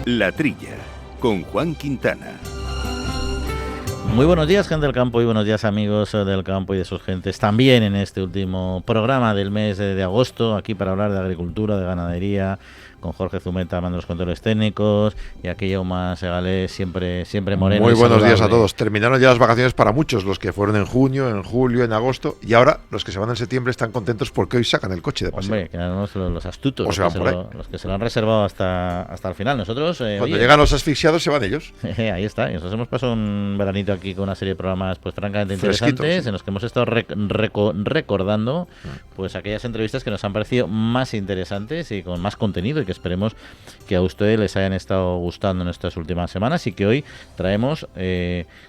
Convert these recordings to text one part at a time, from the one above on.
La Trilla, con Juan Quintana. Muy buenos días, gente del campo, y buenos días, amigos del campo y de sus gentes. También en este último programa del mes de agosto, aquí para hablar de agricultura, de ganadería, con Jorge Zumeta mandando los controles técnicos, y aquí Jaume Segalés, siempre moreno. Muy y buenos días a saludable. todos. Terminaron ya las vacaciones para muchos, los que fueron en junio, en julio, en agosto, y ahora los que se van en septiembre están contentos porque hoy sacan el coche de paseo. Hombre, que eran los astutos, O se van por ahí. los que se lo han reservado hasta el final. Nosotros, Cuando llegan los asfixiados se van ellos. Ahí está, y nosotros hemos pasado un veranito aquí con una serie de programas pues francamente Fresquitos, interesantes, sí. en los que hemos estado recordando pues aquellas entrevistas que nos han parecido más interesantes y con más contenido, y que esperemos que a ustedes les hayan estado gustando en estas últimas semanas, y que hoy traemos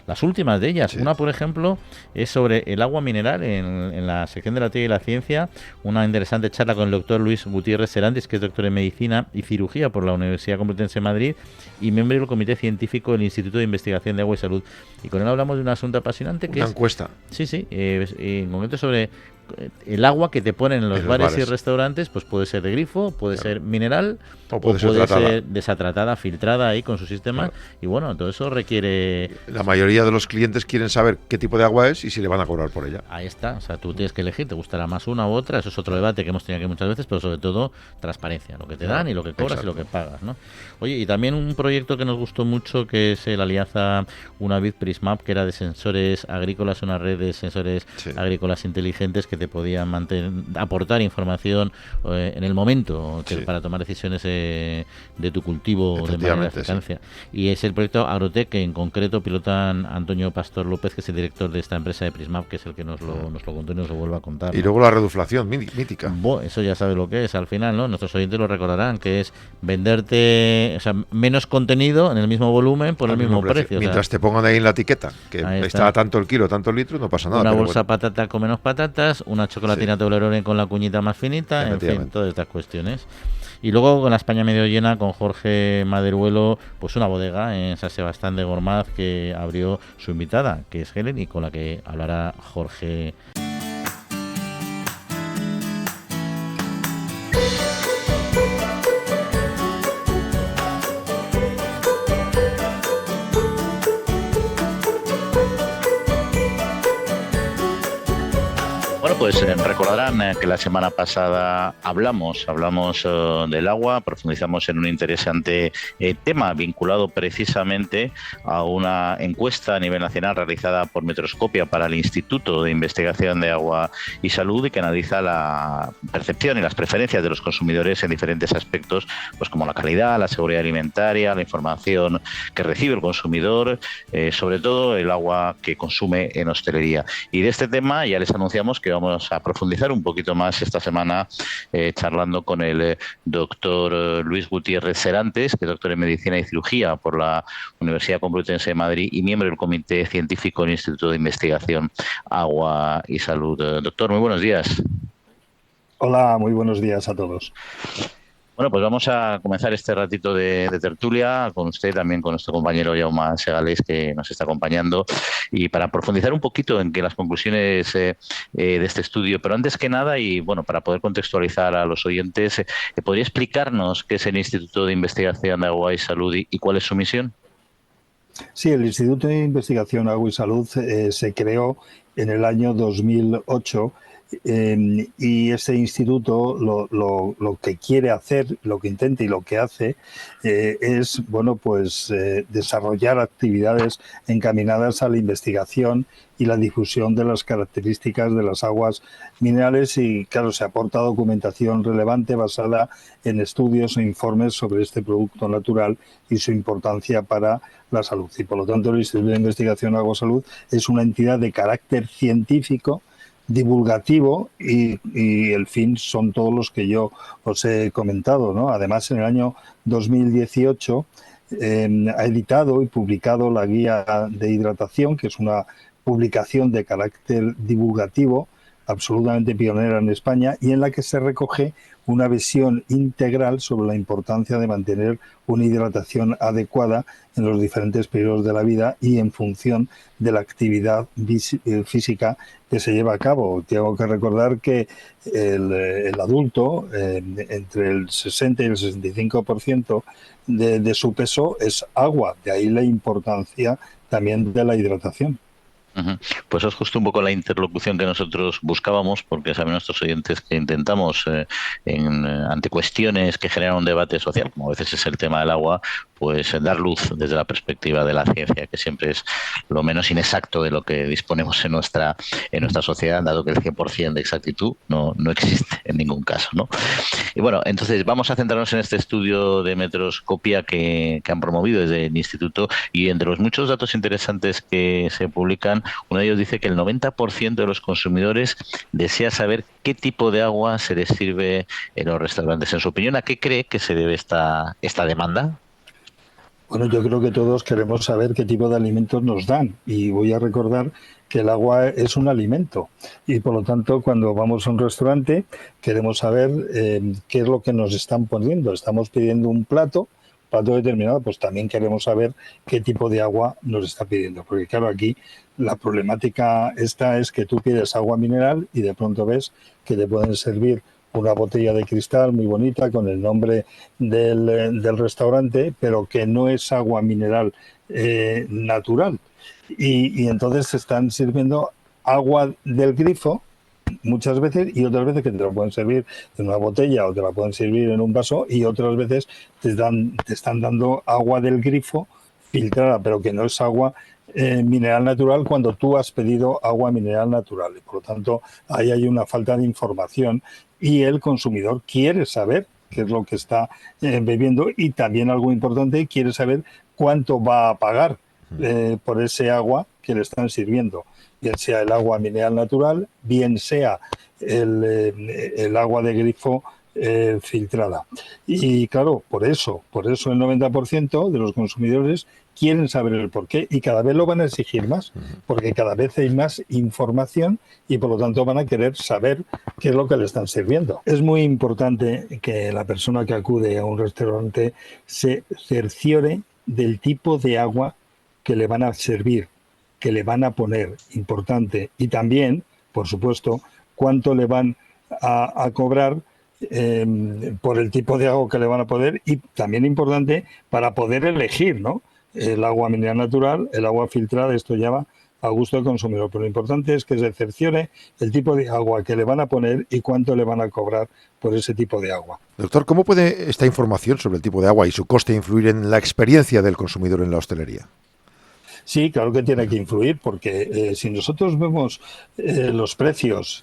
las últimas de ellas. Sí. Una, por ejemplo, es sobre el agua mineral en la sección de la teoría y la ciencia, una interesante charla con el doctor Luis Gutiérrez Serantes, que es doctor en Medicina y Cirugía por la Universidad Complutense de Madrid y miembro del Comité Científico del Instituto de Investigación de Agua y Salud. Y con él hablamos de un asunto apasionante que Una es... encuesta. Sí, en concreto sobre el agua que te ponen en los bares y restaurantes, pues puede ser de grifo, puede ser mineral, o puede ser desatratada, filtrada ahí con su sistema. Y bueno, todo eso requiere... La mayoría de los clientes quieren saber qué tipo de agua es y si le van a cobrar por ella. Ahí está, o sea, tú tienes que elegir, te gustará más una u otra, eso es otro debate que hemos tenido aquí muchas veces, pero sobre todo transparencia, lo que te dan y lo que cobras. Exacto. Y lo que pagas, ¿no? Oye, y también un proyecto que nos gustó mucho, que es la alianza Unavid Prismap, que era de sensores agrícolas, una red de sensores agrícolas inteligentes que te podían aportar información en el momento para tomar decisiones de tu cultivo de manera de eficacia. Y es el proyecto Agrotec, que en concreto pilotan Antonio Pastor López, que es el director de esta empresa de Prismap, que es el que nos lo contó y nos lo vuelve a contar. Y luego la reduflación mítica. Eso ya sabes lo que es al final, ¿no? Nuestros oyentes lo recordarán, que es venderte, o sea, menos contenido en el mismo volumen por el mismo precio. Mientras te pongan ahí en la etiqueta que está tanto el kilo, tanto el litro, no pasa nada. Una bolsa patata con menos patatas, una chocolatina Toblerone con la cuñita más finita, en fin, todas estas cuestiones. Y luego con la España medio llena, con Jorge Maderuelo, pues una bodega en San Sebastián de Gormaz que abrió su invitada, que es Helen, y con la que hablará Jorge. Pues recordarán que la semana pasada hablamos del agua, profundizamos en un interesante tema vinculado precisamente a una encuesta a nivel nacional realizada por Metroscopia para el Instituto de Investigación de Agua y Salud, y que analiza la percepción y las preferencias de los consumidores en diferentes aspectos, pues como la calidad, la seguridad alimentaria, la información que recibe el consumidor, sobre todo el agua que consume en hostelería. Y de este tema ya les anunciamos que vamos a profundizar un poquito más esta semana charlando con el doctor Luis Gutiérrez Serantes, que es doctor en Medicina y Cirugía por la Universidad Complutense de Madrid y miembro del Comité Científico del Instituto de Investigación Agua y Salud. Doctor, muy buenos días. Hola, muy buenos días a todos. Bueno, pues vamos a comenzar este ratito de tertulia con usted, también con nuestro compañero Jaume Segalés, que nos está acompañando, y para profundizar un poquito en que las conclusiones de este estudio. Pero antes que nada, y bueno, para poder contextualizar a los oyentes, ¿podría explicarnos qué es el Instituto de Investigación de Agua y Salud y cuál es su misión? Sí, el Instituto de Investigación Agua y Salud se creó en el año 2008. Y este instituto lo que quiere hacer, lo que intenta y lo que hace es desarrollar actividades encaminadas a la investigación y la difusión de las características de las aguas minerales, y claro, se aporta documentación relevante basada en estudios e informes sobre este producto natural y su importancia para la salud. Y por lo tanto el Instituto de Investigación Agua y Salud es una entidad de carácter científico, divulgativo, y el fin son todos los que yo os he comentado, ¿no? Además, en el año 2018 ha editado y publicado la Guía de Hidratación, que es una publicación de carácter divulgativo absolutamente pionera en España y en la que se recoge una visión integral sobre la importancia de mantener una hidratación adecuada en los diferentes periodos de la vida y en función de la actividad física que se lleva a cabo. Tengo que recordar que el adulto, entre el 60 y el 65% de su peso es agua, de ahí la importancia también de la hidratación. Ujú. Pues es justo un poco la interlocución que nosotros buscábamos, porque saben nuestros oyentes que intentamos, ante cuestiones que generan un debate social, como a veces es el tema del agua, pues dar luz desde la perspectiva de la ciencia, que siempre es lo menos inexacto de lo que disponemos en nuestra sociedad, dado que el 100% de exactitud no existe en ningún caso, ¿no? Y bueno, entonces vamos a centrarnos en este estudio de metroscopía que han promovido desde el Instituto, y entre los muchos datos interesantes que se publican, uno de ellos dice que el 90% de los consumidores desea saber qué tipo de agua se les sirve en los restaurantes. En su opinión, ¿a qué cree que se debe esta demanda? Bueno, yo creo que todos queremos saber qué tipo de alimentos nos dan y voy a recordar que el agua es un alimento y por lo tanto cuando vamos a un restaurante queremos saber qué es lo que nos están poniendo. Estamos pidiendo un plato determinado, pues también queremos saber qué tipo de agua nos está pidiendo. Porque claro, aquí la problemática esta es que tú pides agua mineral y de pronto ves que te pueden servir una botella de cristal muy bonita con el nombre del restaurante, pero que no es agua mineral natural. Y entonces se están sirviendo agua del grifo muchas veces y otras veces que te la pueden servir en una botella o te la pueden servir en un vaso y otras veces te están dando agua del grifo filtrada, pero que no es agua mineral natural cuando tú has pedido agua mineral natural. Y por lo tanto, ahí hay una falta de información y el consumidor quiere saber qué es lo que está bebiendo y también algo importante, quiere saber cuánto va a pagar por ese agua que le están sirviendo, bien sea el agua mineral natural, bien sea el agua de grifo filtrada. Y claro, por eso el 90% de los consumidores quieren saber el porqué y cada vez lo van a exigir más, porque cada vez hay más información y por lo tanto van a querer saber qué es lo que le están sirviendo. Es muy importante que la persona que acude a un restaurante se cerciore del tipo de agua que le van a servir, que le van a poner, importante, y también, por supuesto, cuánto le van a cobrar por el tipo de agua que le van a poner y también importante para poder elegir, ¿no? El agua mineral natural, el agua filtrada, esto ya va a gusto del consumidor, pero lo importante es que se cerciore el tipo de agua que le van a poner y cuánto le van a cobrar por ese tipo de agua. Doctor, ¿cómo puede esta información sobre el tipo de agua y su coste influir en la experiencia del consumidor en la hostelería? Sí, claro que tiene que influir, porque si nosotros vemos los precios,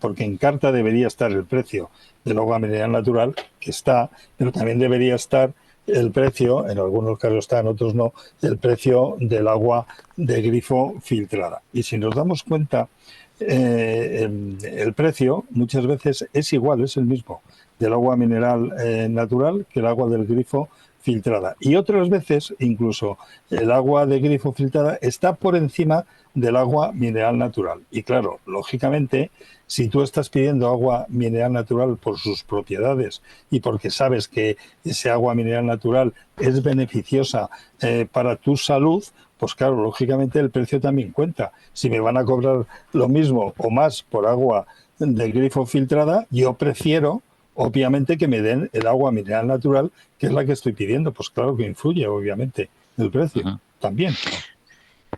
porque en carta debería estar el precio del agua mineral natural, que está, pero también debería estar el precio, en algunos casos está, en otros no, el precio del agua de grifo filtrada. Y si nos damos cuenta, el precio muchas veces es igual, es el mismo, del agua mineral natural que el agua del grifo filtrada. Y otras veces, incluso, el agua de grifo filtrada está por encima del agua mineral natural. Y claro, lógicamente, si tú estás pidiendo agua mineral natural por sus propiedades y porque sabes que ese agua mineral natural es beneficiosa para tu salud, pues claro, lógicamente el precio también cuenta. Si me van a cobrar lo mismo o más por agua de grifo filtrada, yo prefiero obviamente que me den el agua mineral natural, que es la que estoy pidiendo. Pues claro que influye, obviamente, el precio también.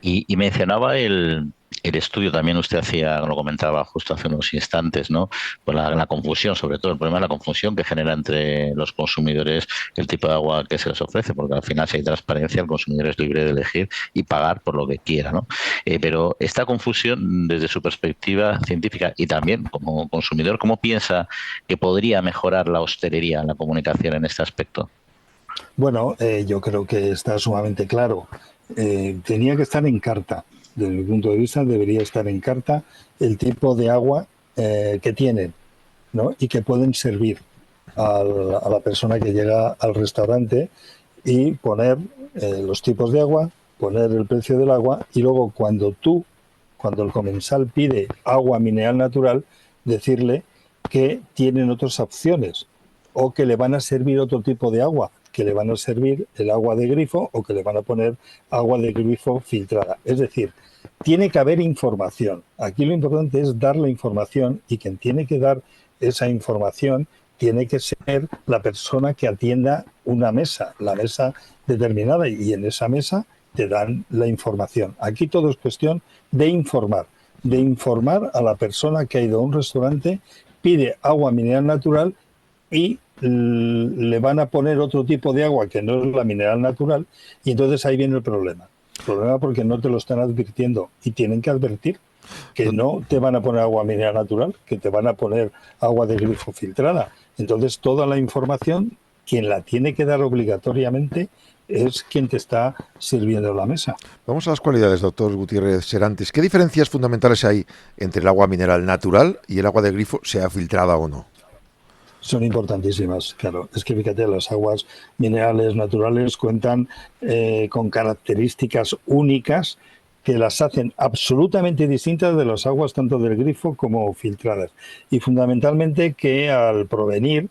Y mencionaba el estudio, también usted lo comentaba justo hace unos instantes, ¿no? Pues la confusión, sobre todo el problema de la confusión que genera entre los consumidores el tipo de agua que se les ofrece, porque al final si hay transparencia el consumidor es libre de elegir y pagar por lo que quiera, ¿no? Pero esta confusión desde su perspectiva científica y también como consumidor, ¿cómo piensa que podría mejorar la hostelería, la comunicación en este aspecto? Bueno, yo creo que está sumamente claro. Tenía que estar en carta. Desde mi punto de vista, debería estar en carta el tipo de agua que tienen, ¿no? Y que pueden servir a la persona que llega al restaurante y poner los tipos de agua, poner el precio del agua y luego cuando tú cuando el comensal pide agua mineral natural, decirle que tienen otras opciones o que le van a servir otro tipo de agua, que le van a servir el agua de grifo o que le van a poner agua de grifo filtrada. Es decir, tiene que haber información. Aquí lo importante es dar la información, y quien tiene que dar esa información tiene que ser la persona que atienda una mesa, la mesa determinada, y en esa mesa te dan la información. Aquí todo es cuestión de informar a la persona que ha ido a un restaurante, pide agua mineral natural y le van a poner otro tipo de agua que no es la mineral natural, y entonces ahí viene el problema. El problema porque no te lo están advirtiendo, y tienen que advertir que no te van a poner agua mineral natural, que te van a poner agua de grifo filtrada. Entonces toda la información, quien la tiene que dar obligatoriamente es quien te está sirviendo la mesa. Vamos a las cualidades, doctor Gutiérrez Serantes. ¿Qué diferencias fundamentales hay entre el agua mineral natural y el agua de grifo, sea filtrada o no? Son importantísimas, claro. Es que fíjate, las aguas minerales naturales cuentan con características únicas que las hacen absolutamente distintas de las aguas tanto del grifo como filtradas. Y fundamentalmente que al provenir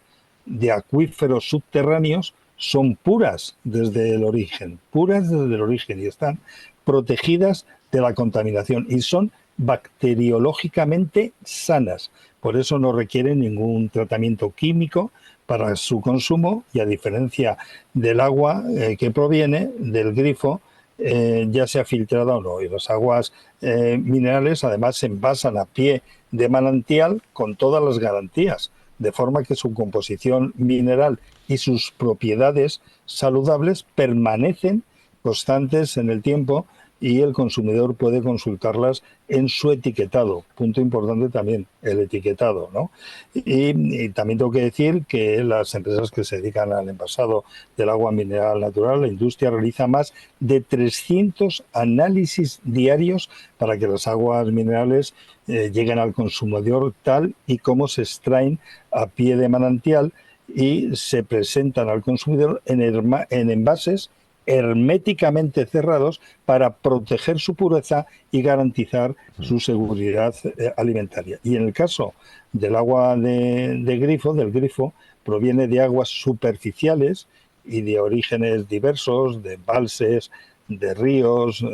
de acuíferos subterráneos son puras desde el origen, y están protegidas de la contaminación y son bacteriológicamente sanas. Por eso no requieren ningún tratamiento químico para su consumo, y a diferencia del agua que proviene del grifo, ya sea filtrada o no. Y las aguas minerales además se envasan a pie de manantial con todas las garantías, de forma que su composición mineral y sus propiedades saludables permanecen constantes en el tiempo, y el consumidor puede consultarlas en su etiquetado. Punto importante también, el etiquetado, ¿no? Y también tengo que decir que las empresas que se dedican al envasado del agua mineral natural, la industria realiza más de 300 análisis diarios para que las aguas minerales lleguen al consumidor tal y como se extraen a pie de manantial y se presentan al consumidor en envases herméticamente cerrados para proteger su pureza y garantizar su seguridad alimentaria. Y en el caso del agua del grifo, proviene de aguas superficiales y de orígenes diversos, de embalses, de ríos,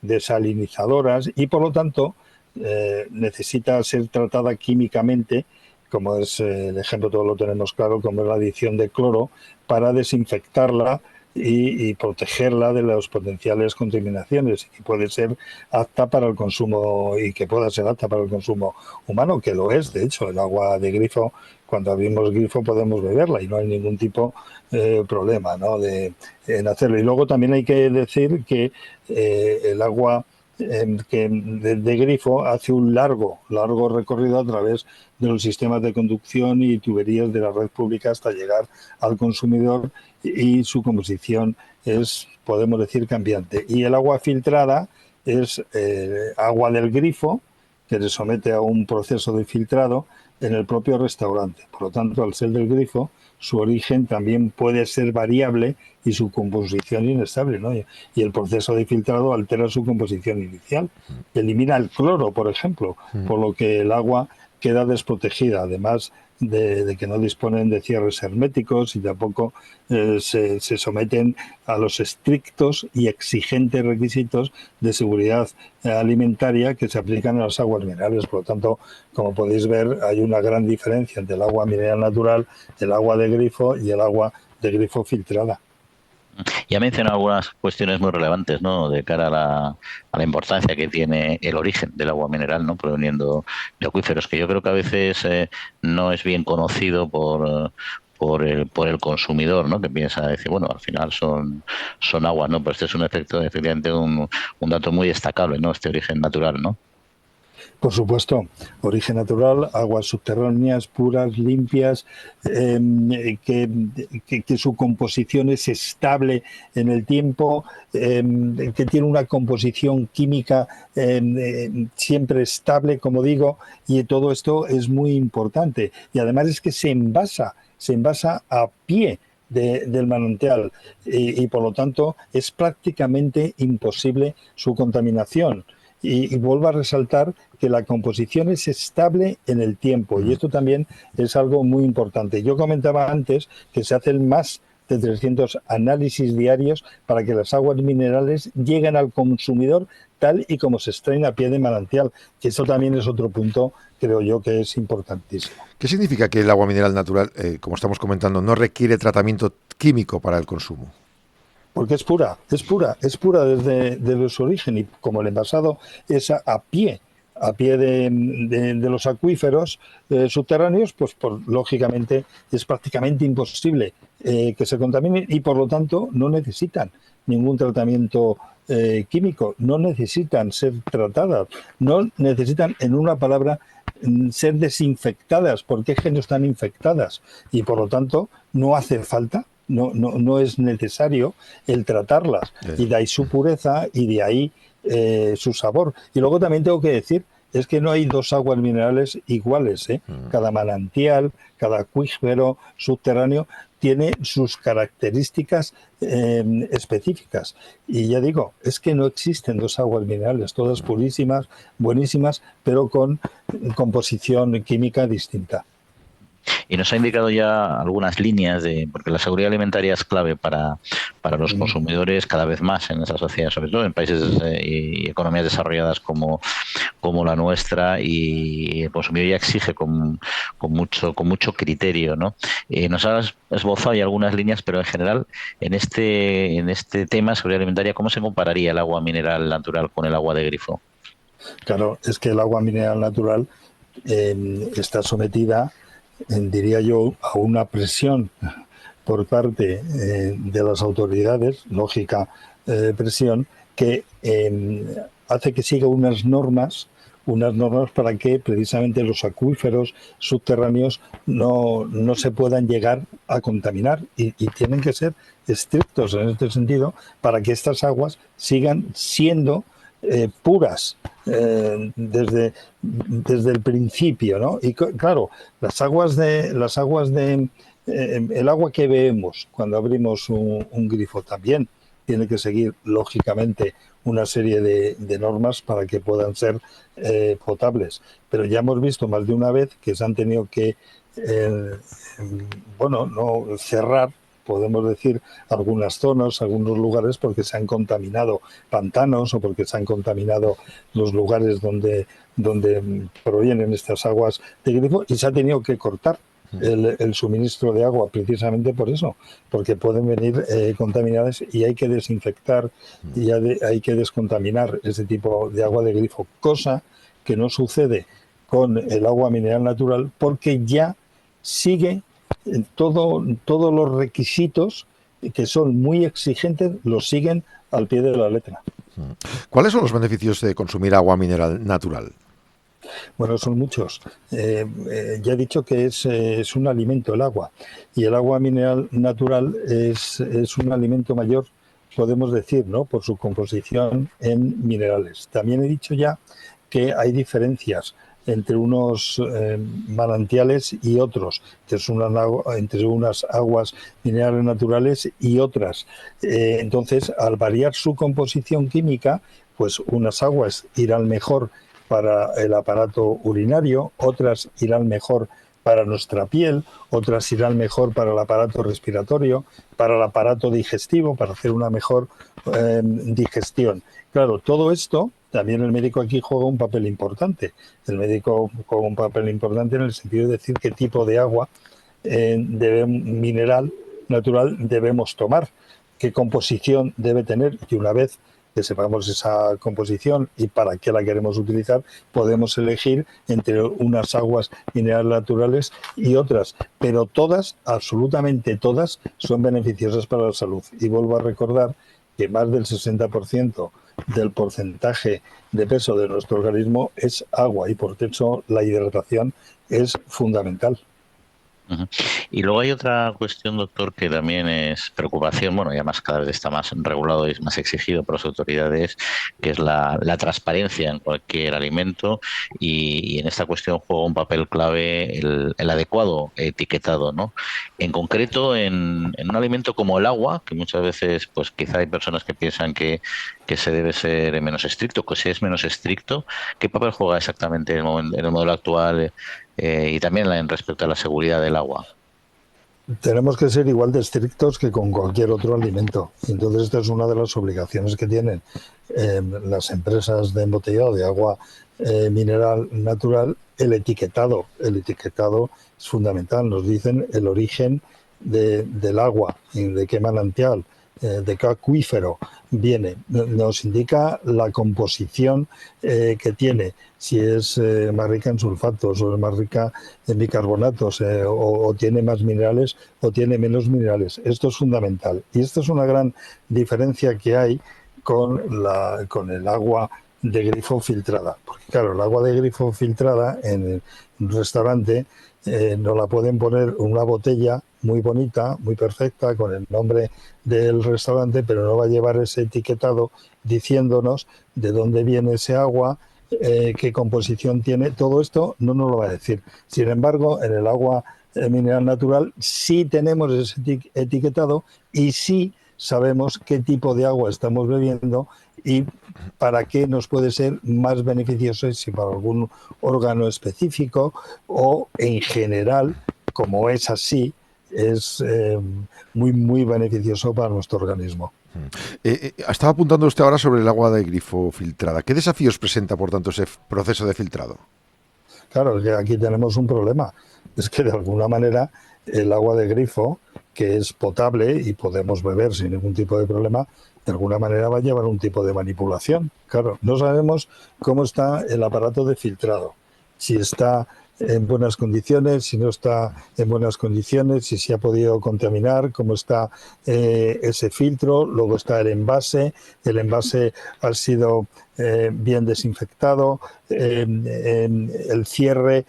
desalinizadoras, y por lo tanto necesita ser tratada químicamente, como es el ejemplo, todo lo tenemos claro, como es la adición de cloro, para desinfectarla y protegerla de las potenciales contaminaciones, y puede ser apta para el consumo, y que pueda ser apta para el consumo humano, que lo es. De hecho, el agua de grifo, cuando abrimos grifo podemos beberla y no hay ningún tipo de problema, ¿no?, en hacerlo. Y luego también hay que decir que el agua de grifo hace un largo recorrido a través de los sistemas de conducción y tuberías de la red pública hasta llegar al consumidor, y su composición es, podemos decir, cambiante. Y el agua filtrada es agua del grifo que se somete a un proceso de filtrado en el propio restaurante. Por lo tanto, al ser del grifo, su origen también puede ser variable y su composición inestable, ¿no? Y el proceso de filtrado altera su composición inicial. Elimina el cloro, por ejemplo, por lo que el agua queda desprotegida, además de que no disponen de cierres herméticos, y tampoco se someten a los estrictos y exigentes requisitos de seguridad alimentaria que se aplican a las aguas minerales. Por lo tanto, como podéis ver, hay una gran diferencia entre el agua mineral natural, el agua de grifo y el agua de grifo filtrada. Ya mencionado algunas cuestiones muy relevantes, ¿no?, de cara a la importancia que tiene el origen del agua mineral, ¿no?, proveniendo de acuíferos, que yo creo que a veces no es bien conocido por el consumidor, ¿no?, que piensa decir, bueno, al final son aguas, ¿no? Pero este es un efecto, efectivamente, un dato muy destacable, ¿no?, este origen natural, ¿no? Por supuesto, origen natural, aguas subterráneas puras, limpias, que su composición es estable en el tiempo, que tiene una composición química siempre estable, como digo, y todo esto es muy importante. Y además es que se envasa a pie del manantial, y por lo tanto es prácticamente imposible su contaminación. y vuelvo a resaltar que la composición es estable en el tiempo y esto también es algo muy importante. Yo comentaba antes que se hacen más de 300 análisis diarios para que las aguas minerales lleguen al consumidor tal y como se extraen a pie de manantial, que eso también es otro punto, creo yo, que es importantísimo. ¿Qué significa que el agua mineral natural, como estamos comentando, no requiere tratamiento químico para el consumo? Porque es pura desde su origen y como el envasado es a pie de los acuíferos subterráneos, pues lógicamente es prácticamente imposible que se contaminen y por lo tanto no necesitan ningún tratamiento químico, no necesitan ser tratadas, no necesitan, en una palabra, ser desinfectadas, porque es que no están infectadas y por lo tanto no hace falta. No es necesario el tratarlas y de ahí su pureza y de ahí su sabor. Y luego también tengo que decir, es que no hay dos aguas minerales iguales. Cada manantial, cada acuífero subterráneo tiene sus características específicas. Y ya digo, es que no existen dos aguas minerales, todas purísimas, buenísimas, pero con composición química distinta. Y nos ha indicado ya algunas líneas, porque la seguridad alimentaria es clave para los consumidores cada vez más en esa sociedad, sobre todo en países y economías desarrolladas como la nuestra, y el consumidor ya exige con mucho criterio, ¿no? Nos has esbozado ya algunas líneas, pero en general en este tema de seguridad alimentaria, ¿cómo se compararía el agua mineral natural con el agua de grifo? Claro, es que el agua mineral natural está sometida, diría yo, a una presión por parte de las autoridades, lógica presión, que hace que siga unas normas para que precisamente los acuíferos subterráneos no se puedan llegar a contaminar y tienen que ser estrictos en este sentido para que estas aguas sigan siendo puras desde el principio, ¿no? Y claro, el agua que bebemos cuando abrimos un grifo también tiene que seguir lógicamente una serie de normas para que puedan ser potables. Pero ya hemos visto más de una vez que se han tenido que no cerrar, podemos decir, algunas zonas, algunos lugares, porque se han contaminado pantanos o porque se han contaminado los lugares donde provienen estas aguas de grifo y se ha tenido que cortar el suministro de agua precisamente por eso, porque pueden venir contaminadas y hay que desinfectar y hay que descontaminar ese tipo de agua de grifo, cosa que no sucede con el agua mineral natural porque ya sigue todos los requisitos que son muy exigentes, los siguen al pie de la letra. ¿Cuáles son los beneficios de consumir agua mineral natural? Bueno, son muchos. Ya he dicho que es un alimento el agua y el agua mineral natural es un alimento mayor, podemos decir, ¿no? Por su composición en minerales. También he dicho ya que hay diferencias entre unos manantiales y otros, que es entre unas aguas minerales naturales y otras. Entonces, al variar su composición química, pues unas aguas irán mejor para el aparato urinario, otras irán mejor para nuestra piel, otras irán mejor para el aparato respiratorio, para el aparato digestivo, para hacer una mejor digestión. Claro, todo esto, también el médico aquí juega un papel importante. El médico juega un papel importante en el sentido de decir qué tipo de agua mineral natural debemos tomar, qué composición debe tener, y una vez que sepamos esa composición y para qué la queremos utilizar, podemos elegir entre unas aguas minerales naturales y otras, pero todas, absolutamente todas, son beneficiosas para la salud. Y vuelvo a recordar que más del 60% del porcentaje de peso de nuestro organismo es agua y por eso la hidratación es fundamental. Ujú. Y luego hay otra cuestión, doctor, que también es preocupación, bueno, y además cada vez está más regulado y es más exigido por las autoridades, que es la transparencia en cualquier alimento y en esta cuestión juega un papel clave el adecuado etiquetado, ¿no? En concreto, en un alimento como el agua, que muchas veces, pues quizá hay personas que piensan que se debe ser menos estricto, que se es menos estricto, ¿qué papel juega exactamente en el modelo actual? Y también en respecto a la seguridad del agua. Tenemos que ser igual de estrictos que con cualquier otro alimento. Entonces, esta es una de las obligaciones que tienen las empresas de embotellado de agua mineral natural, el etiquetado. El etiquetado es fundamental. Nos dicen el origen del agua, de qué manantial, de qué acuífero viene. Nos indica la composición que tiene, si es más rica en sulfatos o es más rica en bicarbonatos, o tiene más minerales o tiene menos minerales. Esto es fundamental. Y esto es una gran diferencia que hay con el agua de grifo filtrada. Porque claro, el agua de grifo filtrada en un restaurante nos la pueden poner en una botella muy bonita, muy perfecta, con el nombre del restaurante, pero no va a llevar ese etiquetado diciéndonos de dónde viene ese agua, qué composición tiene. Todo esto no nos lo va a decir. Sin embargo, en el agua mineral natural sí tenemos ese etiquetado y sí sabemos qué tipo de agua estamos bebiendo y para qué nos puede ser más beneficioso, si para algún órgano específico o en general, como es así, es muy beneficioso para nuestro organismo. Estaba apuntando usted ahora sobre el agua de grifo filtrada. ¿Qué desafíos presenta, por tanto, ese proceso de filtrado? Claro, que aquí tenemos un problema. Es que de alguna manera el agua de grifo, que es potable y podemos beber sin ningún tipo de problema, de alguna manera va a llevar un tipo de manipulación. Claro, no sabemos cómo está el aparato de filtrado, si está en buenas condiciones, si no está en buenas condiciones, si se ha podido contaminar, cómo está ese filtro, luego está el envase ha sido bien desinfectado, el cierre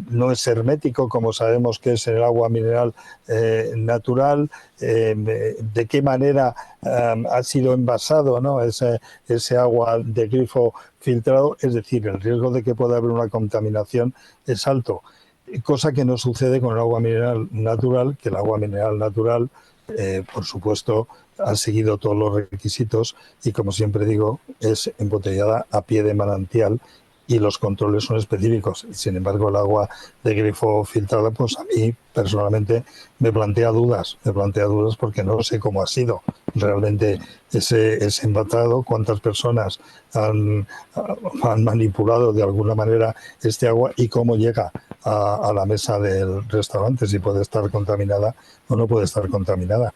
no es hermético, como sabemos que es en el agua mineral natural, de qué manera ha sido envasado, ¿no? ese agua de grifo filtrado, es decir, el riesgo de que pueda haber una contaminación es alto, cosa que no sucede con el agua mineral natural, que el agua mineral natural, por supuesto, ha seguido todos los requisitos y, como siempre digo, es embotellada a pie de manantial y los controles son específicos. Sin embargo, el agua de grifo filtrada, pues a mí personalmente me plantea dudas porque no sé cómo ha sido realmente ese envatado, cuántas personas han manipulado de alguna manera este agua y cómo llega a la mesa del restaurante, si puede estar contaminada o no puede estar contaminada.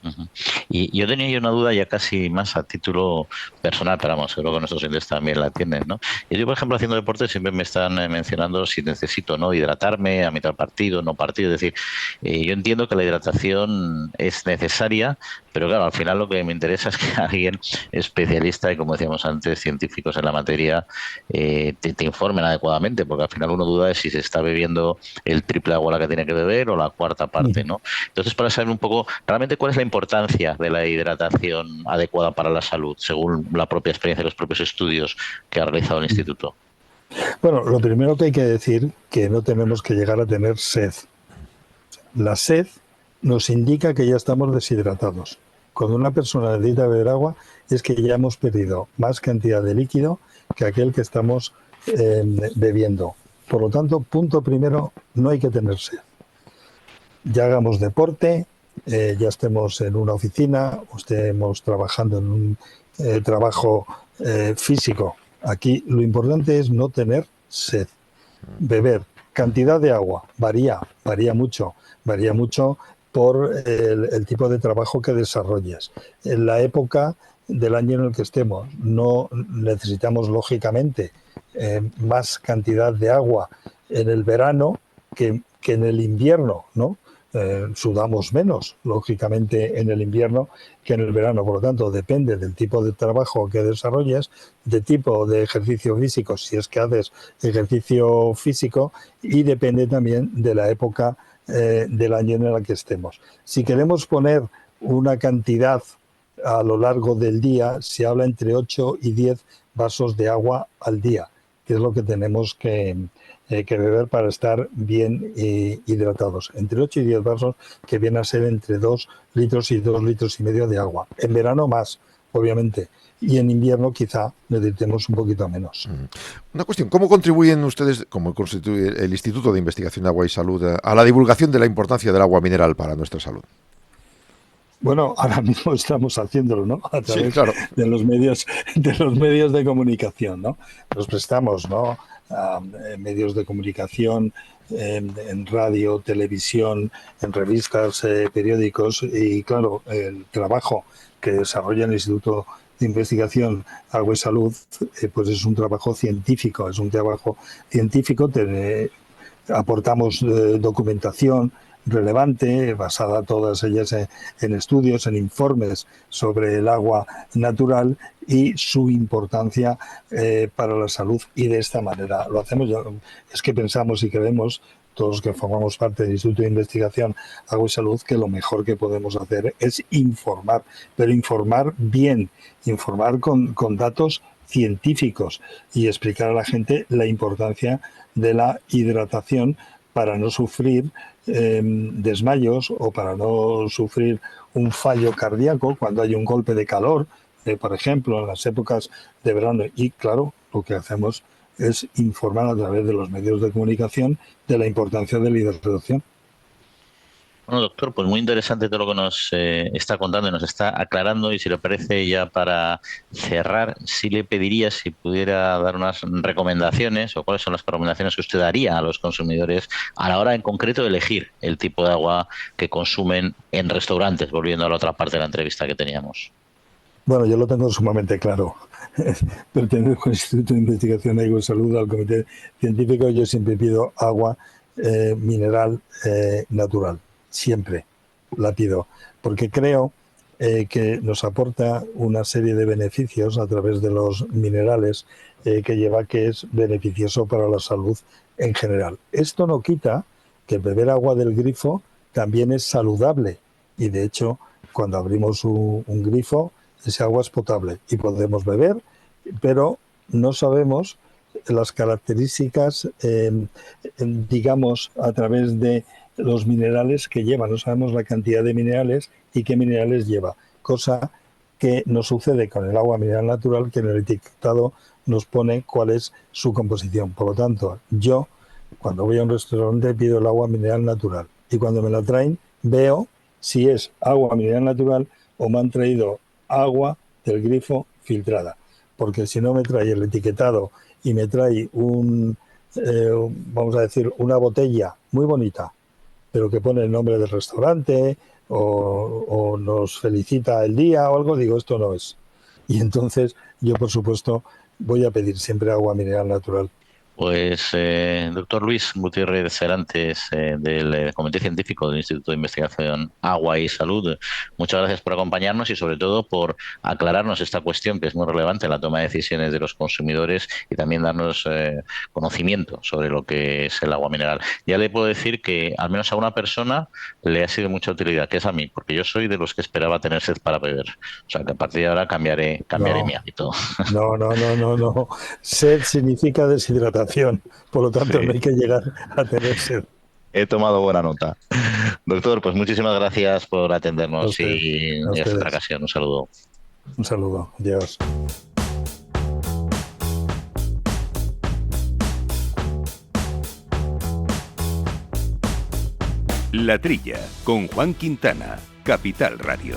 Uh-huh. Y yo tenía una duda ya casi más a título personal, pero vamos, creo que nuestros oyentes también la tienen, ¿no? Yo, por ejemplo, haciendo deporte siempre me están mencionando si necesito no hidratarme a mitad del partido, no partido. Es decir, yo entiendo que la hidratación es necesaria, pero claro, al final lo que me interesa es que alguien especialista y, como decíamos antes, científicos en la materia te informen adecuadamente, porque al final uno duda de si se está bebiendo el triple agua la que tiene que beber o la cuarta parte, ¿no? Entonces, para saber un poco realmente cuál es la importancia de la hidratación adecuada para la salud, según la propia experiencia, los propios estudios que ha realizado el Instituto. Bueno, lo primero que hay que decir que no tenemos que llegar a tener sed. La sed nos indica que ya estamos deshidratados. Cuando una persona necesita beber agua es que ya hemos perdido más cantidad de líquido que aquel que estamos bebiendo. Por lo tanto, punto primero, no hay que tener sed. Ya hagamos deporte, ya estemos en una oficina o estemos trabajando en un trabajo físico. Aquí lo importante es no tener sed. Beber. Cantidad de agua varía mucho por el tipo de trabajo que desarrolles. En la época del año en el que estemos, no necesitamos lógicamente más cantidad de agua en el verano que en el invierno, ¿no? Sudamos menos, lógicamente, en el invierno que en el verano. Por lo tanto, depende del tipo de trabajo que desarrolles, de tipo de ejercicio físico, si es que haces ejercicio físico, y depende también de la época del año en el que estemos. Si queremos poner una cantidad a lo largo del día, se habla entre 8 y 10 vasos de agua al día, que es lo que tenemos que beber para estar bien hidratados. Entre 8 y 10 vasos, que viene a ser entre 2 litros y 2 litros y medio de agua. En verano más, obviamente. Y en invierno quizá necesitemos un poquito menos. Una cuestión, ¿cómo contribuyen ustedes, como constituye el Instituto de Investigación de Agua y Salud, a la divulgación de la importancia del agua mineral para nuestra salud? Bueno, ahora mismo estamos haciéndolo, ¿no? A través Sí, claro. de los medios de comunicación, ¿no? Nos prestamos, ¿no? A medios de comunicación, en radio, televisión, en revistas, periódicos, y claro, el trabajo que desarrolla el Instituto de Investigación Agua y Salud, pues es un trabajo científico, aportamos documentación relevante, basada todas ellas en estudios, en informes sobre el agua natural y su importancia para la salud, y de esta manera lo hacemos. Es que pensamos y creemos, todos los que formamos parte del Instituto de Investigación Agua y Salud, que lo mejor que podemos hacer es informar, pero informar bien, informar con datos científicos y explicar a la gente la importancia de la hidratación para no sufrir desmayos o para no sufrir un fallo cardíaco cuando hay un golpe de calor, por ejemplo, en las épocas de verano. Y claro, lo que hacemos es informar a través de los medios de comunicación de la importancia de la hidratación. Bueno, doctor, pues muy interesante todo lo que nos está contando y nos está aclarando, y si le parece, ya para cerrar, sí le pediría si pudiera dar unas recomendaciones, o cuáles son las recomendaciones que usted daría a los consumidores a la hora en concreto de elegir el tipo de agua que consumen en restaurantes, volviendo a la otra parte de la entrevista que teníamos. Bueno, yo lo tengo sumamente claro. Pertenezco al Instituto de Investigación de Agua y Salud, al Comité Científico. Yo siempre pido agua mineral natural. Siempre la pido, porque creo que nos aporta una serie de beneficios a través de los minerales que lleva, que es beneficioso para la salud en general. Esto no quita que beber agua del grifo también es saludable, y de hecho, cuando abrimos un grifo, ese agua es potable y podemos beber, pero no sabemos las características, digamos, a través de los minerales que lleva. No sabemos la cantidad de minerales y qué minerales lleva, cosa que no sucede con el agua mineral natural, que en el etiquetado nos pone cuál es su composición. Por lo tanto, yo, cuando voy a un restaurante, pido el agua mineral natural, y cuando me la traen, veo si es agua mineral natural o me han traído agua del grifo filtrada, porque si no me trae el etiquetado y me trae vamos a decir, una botella muy bonita, pero que pone el nombre del restaurante o nos felicita el día o algo, digo, esto no es. Y entonces yo, por supuesto, voy a pedir siempre agua mineral natural. Pues, doctor Luis Gutiérrez Serantes, del Comité Científico del Instituto de Investigación Agua y Salud, muchas gracias por acompañarnos y sobre todo por aclararnos esta cuestión, que es muy relevante en la toma de decisiones de los consumidores, y también darnos conocimiento sobre lo que es el agua mineral. Ya le puedo decir que al menos a una persona le ha sido de mucha utilidad, que es a mí, porque yo soy de los que esperaba tener sed para beber. O sea, que a partir de ahora cambiaré mi hábito. No. Sed significa deshidratación. Por lo tanto, sí, no hay que llegar a tener sed. He tomado buena nota. Doctor, pues muchísimas gracias por atendernos y hasta otra ocasión. Un saludo. Un saludo. Adiós. La Trilla, con Juan Quintana, Capital Radio.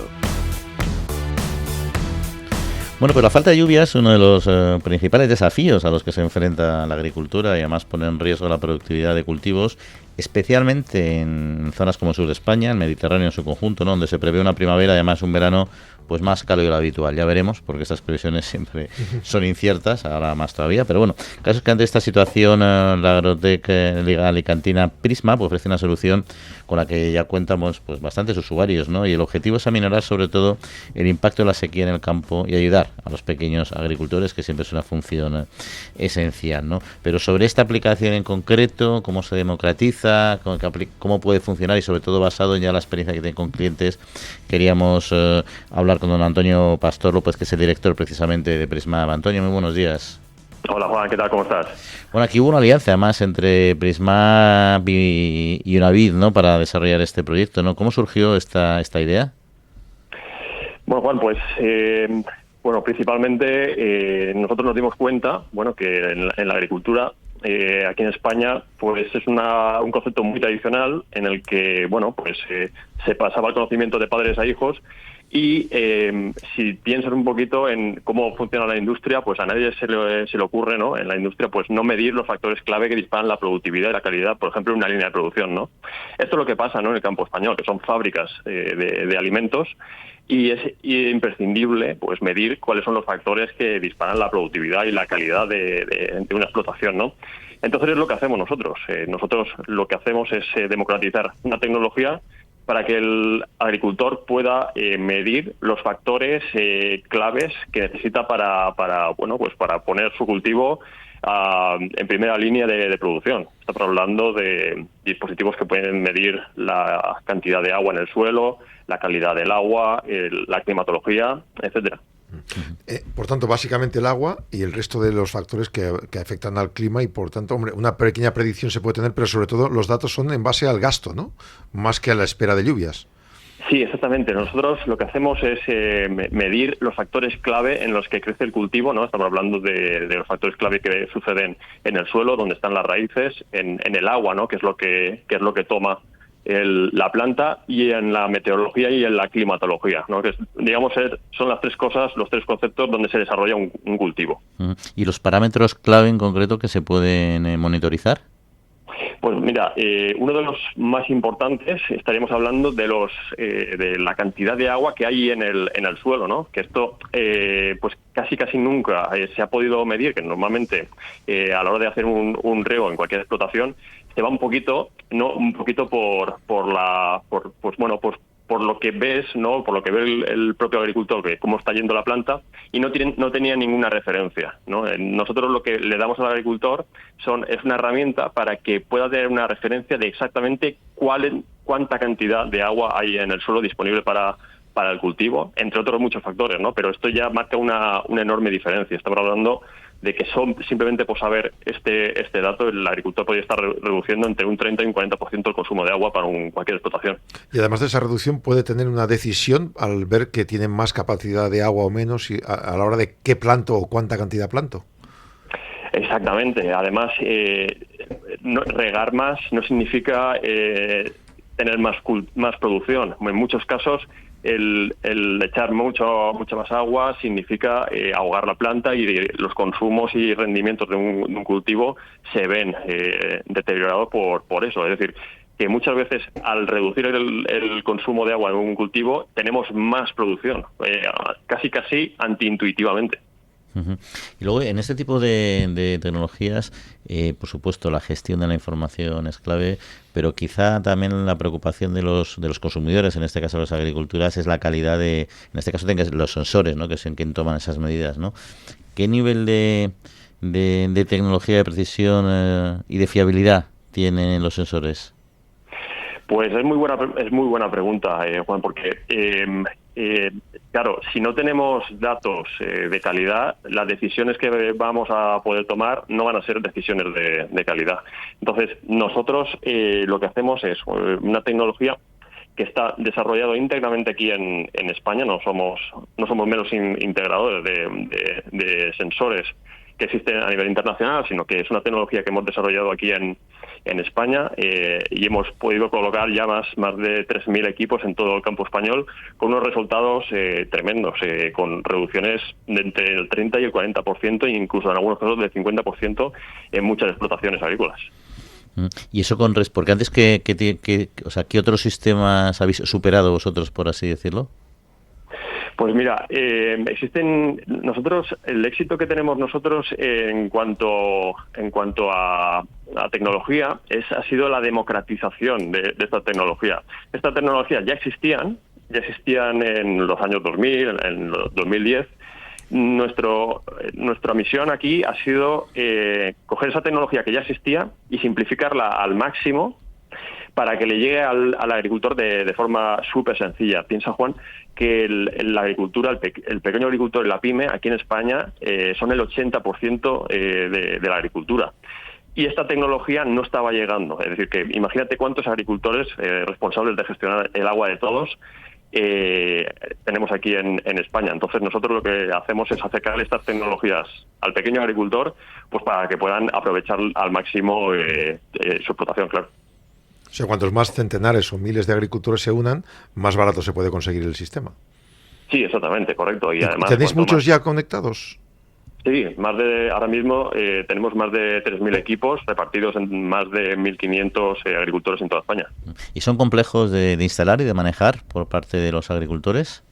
Bueno, pues la falta de lluvia es uno de los principales desafíos a los que se enfrenta la agricultura, y además pone en riesgo la productividad de cultivos, especialmente en zonas como el sur de España, el Mediterráneo en su conjunto, ¿no?, donde se prevé una primavera y además un verano pues más cálido de lo habitual. Ya veremos, porque estas previsiones siempre son inciertas, ahora más todavía, pero bueno, el caso es que ante esta situación la Agrotec Liga Alicantina Prisma pues ofrece una solución con la que ya cuentamos pues bastantes usuarios, ¿no? Y el objetivo es aminorar sobre todo el impacto de la sequía en el campo y ayudar a los pequeños agricultores, que siempre es una función esencial, ¿no? Pero sobre esta aplicación en concreto, cómo se democratiza, utiliza, cómo puede funcionar y sobre todo basado en ya la experiencia que tiene con clientes, queríamos hablar con don Antonio Pastor López, que es el director precisamente de Prisma. Antonio, muy buenos días. Hola Juan, ¿qué tal? ¿Cómo estás? Bueno, aquí hubo una alianza además entre Prisma y Unavid, ¿no?, para desarrollar este proyecto, ¿no? ¿Cómo surgió esta idea? Bueno, Juan, pues principalmente nosotros nos dimos cuenta, que en la agricultura aquí en España, pues es un concepto muy tradicional en el que, se pasaba el conocimiento de padres a hijos. Y si piensas un poquito en cómo funciona la industria, pues a nadie se le ocurre, ¿no?, en la industria, pues no medir los factores clave que disparan la productividad y la calidad, por ejemplo, en una línea de producción, ¿no? Esto es lo que pasa, ¿no?, en el campo español, que son fábricas de alimentos, y es imprescindible, pues, medir cuáles son los factores que disparan la productividad y la calidad de una explotación, ¿no? Entonces es lo que hacemos nosotros. Nosotros lo que hacemos es democratizar una tecnología para que el agricultor pueda medir los factores claves que necesita para poner su cultivo en primera línea de producción. Estamos hablando de dispositivos que pueden medir la cantidad de agua en el suelo, la calidad del agua, la climatología, etcétera. Por tanto, básicamente el agua y el resto de los factores que afectan al clima, y por tanto, una pequeña predicción se puede tener, pero sobre todo los datos son en base al gasto, ¿no?, más que a la espera de lluvias. Sí, exactamente. Nosotros lo que hacemos es medir los factores clave en los que crece el cultivo, ¿no? Estamos hablando de los factores clave que suceden en el suelo, donde están las raíces, en el agua, ¿no?, que es lo que toma la planta, y en la meteorología y en la climatología, ¿no?, que son las tres cosas, los tres conceptos donde se desarrolla un cultivo. ¿Y los parámetros clave en concreto que se pueden monitorizar? Pues mira, uno de los más importantes, estaríamos hablando de la cantidad de agua que hay en el suelo, ¿no? Que esto pues casi nunca se ha podido medir, que normalmente a la hora de hacer un riego en cualquier explotación se va un poquito por lo que ves, ¿no?, por lo que ve el propio agricultor, que cómo está yendo la planta, y no tenía ninguna referencia, ¿no? Nosotros lo que le damos al agricultor es una herramienta para que pueda tener una referencia de exactamente cuánta cantidad de agua hay en el suelo disponible para el cultivo, entre otros muchos factores, ¿no? Pero esto ya marca una enorme diferencia. Estamos hablando de que simplemente por saber este dato, el agricultor podría estar reduciendo entre un 30 y un 40% el consumo de agua para cualquier explotación. Y además de esa reducción puede tener una decisión al ver que tienen más capacidad de agua o menos, y a la hora de qué planto o cuánta cantidad planto. Exactamente. Además, regar más no significa tener más producción. En muchos casos, el echar mucha más agua significa ahogar la planta, y los consumos y rendimientos de un cultivo se ven deteriorados por eso. Es decir, que muchas veces al reducir el consumo de agua en un cultivo tenemos más producción, casi antiintuitivamente. Y luego, en este tipo de tecnologías, por supuesto, la gestión de la información es clave, pero quizá también la preocupación de los consumidores, en este caso de las agriculturas, es la calidad en este caso, los sensores, ¿no?, que son quien toman esas medidas, ¿no? ¿Qué nivel de tecnología, de precisión y de fiabilidad tienen los sensores? Pues es muy buena pregunta, Juan, porque claro, si no tenemos datos de calidad, las decisiones que vamos a poder tomar no van a ser decisiones de calidad. Entonces, nosotros lo que hacemos es una tecnología que está desarrollado íntegramente aquí en España. No somos meros integradores de sensores que existen a nivel internacional, sino que es una tecnología que hemos desarrollado aquí en España, y hemos podido colocar ya más de 3.000 equipos en todo el campo español, con unos resultados tremendos, con reducciones de entre el 30 y el 40%, e incluso en algunos casos del 50% en muchas explotaciones agrícolas. Y eso porque antes ¿qué otros sistemas habéis superado vosotros, por así decirlo? Pues mira, el éxito que tenemos nosotros en cuanto a tecnología ha sido la democratización de esta tecnología. Esta tecnología ya existían en los años 2000, en los 2010. Nuestra misión aquí ha sido coger esa tecnología que ya existía y simplificarla al máximo para que le llegue al agricultor de forma súper sencilla. Piensa, Juan, que la agricultura, el pequeño agricultor y la pyme aquí en España son el 80% de la agricultura. Y esta tecnología no estaba llegando. Es decir, que imagínate cuántos agricultores responsables de gestionar el agua de todos tenemos aquí en España. Entonces nosotros lo que hacemos es acercar estas tecnologías al pequeño agricultor, pues para que puedan aprovechar al máximo su explotación, claro. O sea, cuantos más centenares o miles de agricultores se unan, más barato se puede conseguir el sistema. Sí, exactamente, correcto. Y además, ¿tenéis muchos ya conectados? Sí, ahora mismo tenemos más de 3.000 equipos repartidos en más de 1.500 agricultores en toda España. ¿Y son complejos de instalar y de manejar por parte de los agricultores?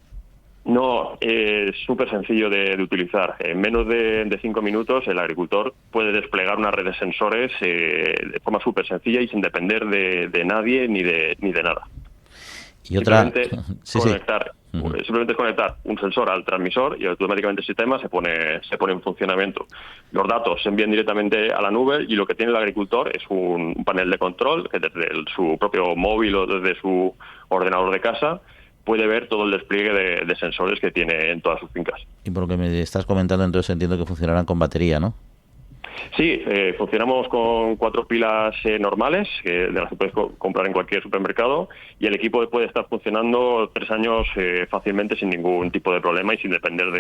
No, es súper sencillo de utilizar. En menos de 5 minutos el agricultor puede desplegar una red de sensores de forma súper sencilla y sin depender de nadie ni de nada. Y otra... Simplemente es conectar un sensor al transmisor y automáticamente el sistema se pone en funcionamiento. Los datos se envían directamente a la nube y lo que tiene el agricultor es un panel de control que desde su propio móvil o desde su ordenador de casa puede ver todo el despliegue de sensores que tiene en todas sus fincas. Y por lo que me estás comentando, entonces entiendo que funcionarán con batería, ¿no? Sí, funcionamos con 4 pilas normales, de las que puedes comprar en cualquier supermercado, y el equipo puede estar funcionando 3 años fácilmente sin ningún tipo de problema y sin depender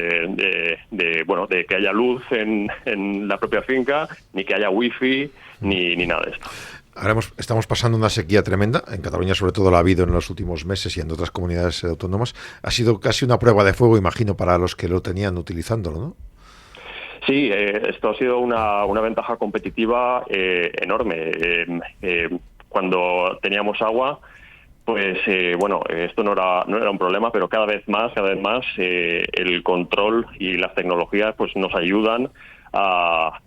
de que haya luz en la propia finca, ni que haya wifi, ni nada de esto. Ahora estamos pasando una sequía tremenda. En Cataluña, sobre todo, la ha habido en los últimos meses y en otras comunidades autónomas. Ha sido casi una prueba de fuego, imagino, para los que lo tenían utilizándolo, ¿no? Sí, esto ha sido una ventaja competitiva enorme. Cuando teníamos agua, pues esto no era un problema, pero cada vez más el control y las tecnologías pues nos ayudan a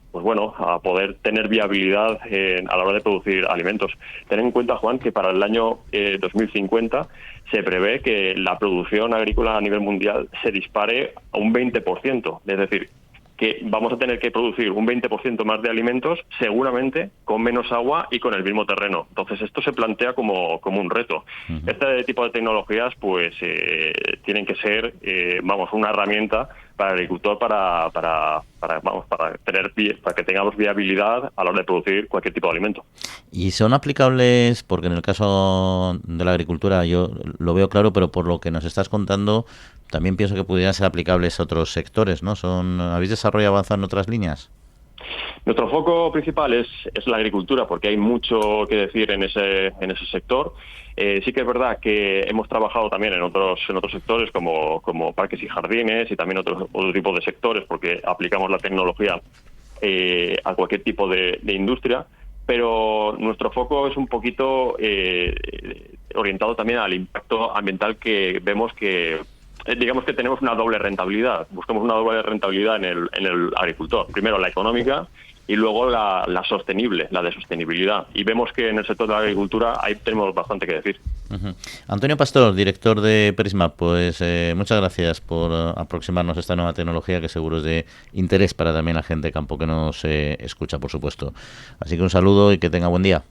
poder tener viabilidad a la hora de producir alimentos. Ten en cuenta, Juan, que para el año 2050 se prevé que la producción agrícola a nivel mundial se dispare a un 20%. Es decir, que vamos a tener que producir un 20% más de alimentos, seguramente con menos agua y con el mismo terreno. Entonces esto se plantea como un reto. Uh-huh. Este tipo de tecnologías pues tienen que ser una herramienta para el agricultor para que tengamos viabilidad a la hora de producir cualquier tipo de alimento. ¿Y son aplicables? Porque en el caso de la agricultura yo lo veo claro, pero por lo que nos estás contando también pienso que pudieran ser aplicables a otros sectores, ¿no? ¿Habéis desarrollado avanzado en otras líneas? Nuestro foco principal es la agricultura, porque hay mucho que decir en ese sector. Sí que es verdad que hemos trabajado también en otros sectores como parques y jardines y también otro tipo de sectores, porque aplicamos la tecnología a cualquier tipo de industria, pero nuestro foco es un poquito orientado también al impacto ambiental que vemos que digamos que tenemos una doble rentabilidad. Buscamos una doble rentabilidad en el agricultor. Primero la económica y luego la sostenible, la de sostenibilidad. Y vemos que en el sector de la agricultura ahí tenemos bastante que decir. Uh-huh. Antonio Pastor, director de Prisma, pues muchas gracias por aproximarnos a esta nueva tecnología que seguro es de interés para también la gente de campo que nos escucha, por supuesto. Así que un saludo y que tenga buen día.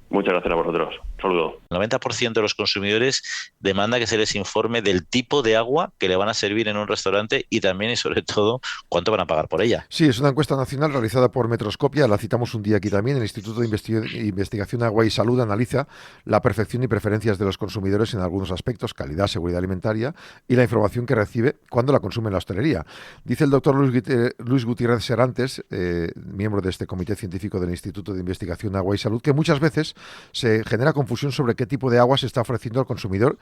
Muchas gracias a vosotros. Un saludo. El 90% de los consumidores demanda que se les informe del tipo de agua que le van a servir en un restaurante y también y sobre todo cuánto van a pagar por ella. Sí, es una encuesta nacional realizada por Metroscopia, la citamos un día aquí también. El Instituto de Investigación Agua y Salud analiza la percepción y preferencias de los consumidores en algunos aspectos, calidad, seguridad alimentaria y la información que recibe cuando la consume en la hostelería. Dice el doctor Luis Gutiérrez Serantes, miembro de este comité científico del Instituto de Investigación Agua y Salud, que muchas veces se genera confusión sobre qué tipo de agua se está ofreciendo al consumidor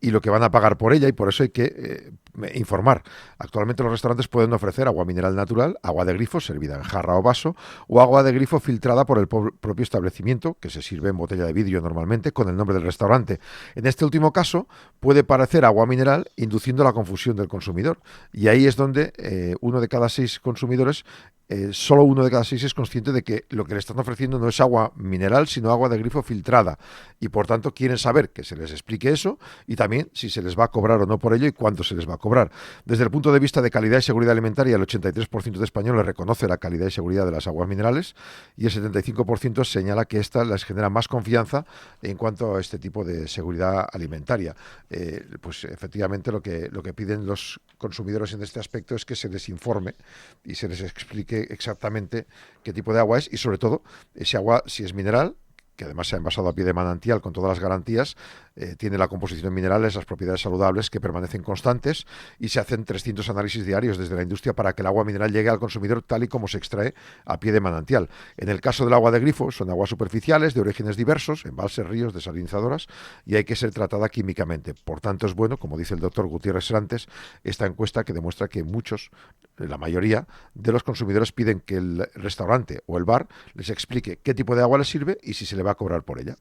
y lo que van a pagar por ella, y por eso hay que informar. Actualmente los restaurantes pueden ofrecer agua mineral natural, agua de grifo servida en jarra o vaso, o agua de grifo filtrada por el propio establecimiento, que se sirve en botella de vidrio normalmente, con el nombre del restaurante. En este último caso, puede parecer agua mineral, induciendo la confusión del consumidor. Y ahí es donde 1 de cada 6 consumidores solo 1 de cada 6 es consciente de que lo que le están ofreciendo no es agua mineral, sino agua de grifo filtrada. Y por tanto quieren saber que se les explique eso y también si se les va a cobrar o no por ello y cuánto se les va a cobrar. Desde el punto de vista de calidad y seguridad alimentaria, el 83% de españoles reconoce la calidad y seguridad de las aguas minerales y el 75% señala que esta les genera más confianza en cuanto a este tipo de seguridad alimentaria. Pues efectivamente lo que piden los consumidores en este aspecto es que se les informe y se les explique exactamente qué tipo de agua es y sobre todo ese agua, si es mineral, que además se ha envasado a pie de manantial con todas las garantías, tiene la composición en minerales, las propiedades saludables que permanecen constantes y se hacen 300 análisis diarios desde la industria para que el agua mineral llegue al consumidor tal y como se extrae a pie de manantial. En el caso del agua de grifo son aguas superficiales de orígenes diversos, embalses, ríos, desalinizadoras y hay que ser tratada químicamente. Por tanto es bueno, como dice el doctor Gutiérrez Serantes, esta encuesta que demuestra que muchos, la mayoría de los consumidores piden que el restaurante o el bar les explique qué tipo de agua les sirve y si se le va a cobrar por ella.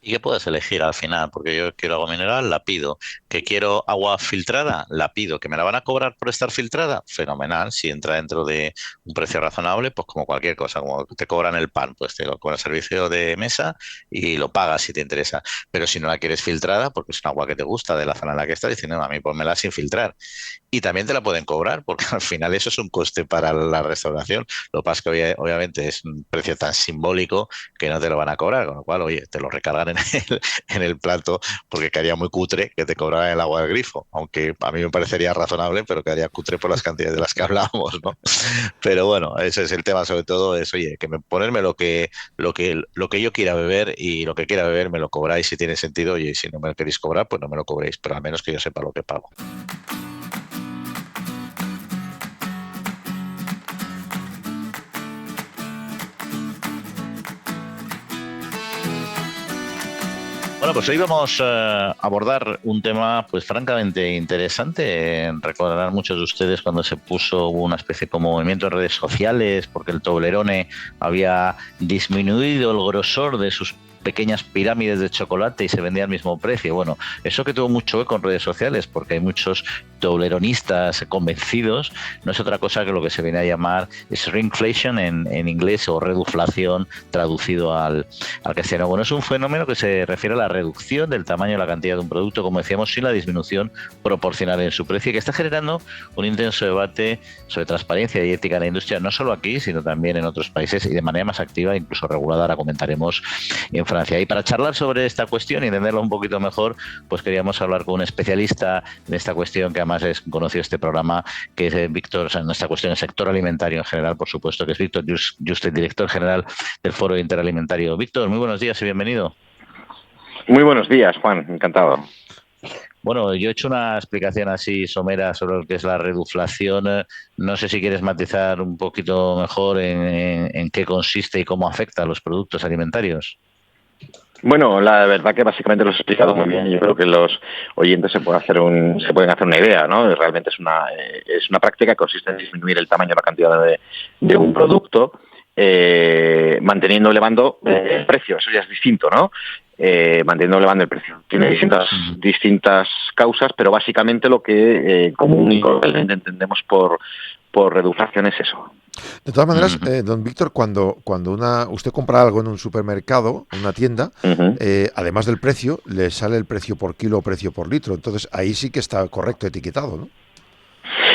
Y que puedes elegir al final, porque yo quiero agua mineral, la pido. Que quiero agua filtrada, la pido. Que me la van a cobrar por estar filtrada, fenomenal. Si entra dentro de un precio razonable, pues como cualquier cosa, como te cobran el pan, pues te lo cobran el servicio de mesa y lo pagas si te interesa. Pero si no la quieres filtrada, porque es un agua que te gusta de la zona en la que estás, diciendo, no, a mí ponmela sin filtrar. Y también te la pueden cobrar, porque al final eso es un coste para la restauración. Lo que pasa es que obviamente es un precio tan simbólico que no te lo van a cobrar, con lo cual, oye, te lo recargan en el plato, porque quedaría muy cutre que te cobraran el agua del grifo, aunque a mí me parecería razonable, pero quedaría cutre por las cantidades de las que hablamos, ¿no? Pero bueno, ese es el tema, sobre todo es, oye, que ponerme lo que yo quiera beber y lo que quiera beber me lo cobráis si tiene sentido, y si no me lo queréis cobrar, pues no me lo cobréis, pero al menos que yo sepa lo que pago. Bueno, pues hoy vamos a abordar un tema pues francamente interesante. Recordarán muchos de ustedes cuando se puso una especie como movimiento en redes sociales porque el Toblerone había disminuido el grosor de sus pequeñas pirámides de chocolate y se vendía al mismo precio. Bueno, eso que tuvo mucho eco en redes sociales porque hay muchos tobleronistas convencidos, no es otra cosa que lo que se viene a llamar shrinkflation en inglés, o reduflación traducido al castellano. Bueno, es un fenómeno que se refiere a la reducción del tamaño y la cantidad de un producto, como decíamos, sin la disminución proporcional en su precio, y que está generando un intenso debate sobre transparencia y ética en la industria, no solo aquí, sino también en otros países y de manera más activa, incluso regulada. Ahora comentaremos en Francia. Y para charlar sobre esta cuestión y entenderlo un poquito mejor, pues queríamos hablar con un especialista en esta cuestión, que además es conocido este programa, que es Víctor, o sea, en esta cuestión, el sector alimentario en general, por supuesto, que es Víctor Juste, director general del Foro Interalimentario. Víctor, muy buenos días y bienvenido. Muy buenos días, Juan, encantado. Bueno, yo he hecho una explicación así somera sobre lo que es la reduflación. No sé si quieres matizar un poquito mejor en qué consiste y cómo afecta a los productos alimentarios. Bueno, la verdad que básicamente lo has explicado muy bien. Yo creo que los oyentes se pueden hacer una idea, ¿no? Realmente es una práctica que consiste en disminuir el tamaño o la cantidad de un producto, manteniendo elevando el precio. Eso ya es distinto, ¿no? Manteniendo elevando el precio. Tiene distintas causas, pero básicamente lo que común y corriente entendemos por reduflación es eso. De todas maneras, don Víctor, cuando usted compra algo en un supermercado, en una tienda, además del precio, le sale el precio por kilo o precio por litro. Entonces, ahí sí que está correcto etiquetado, ¿no?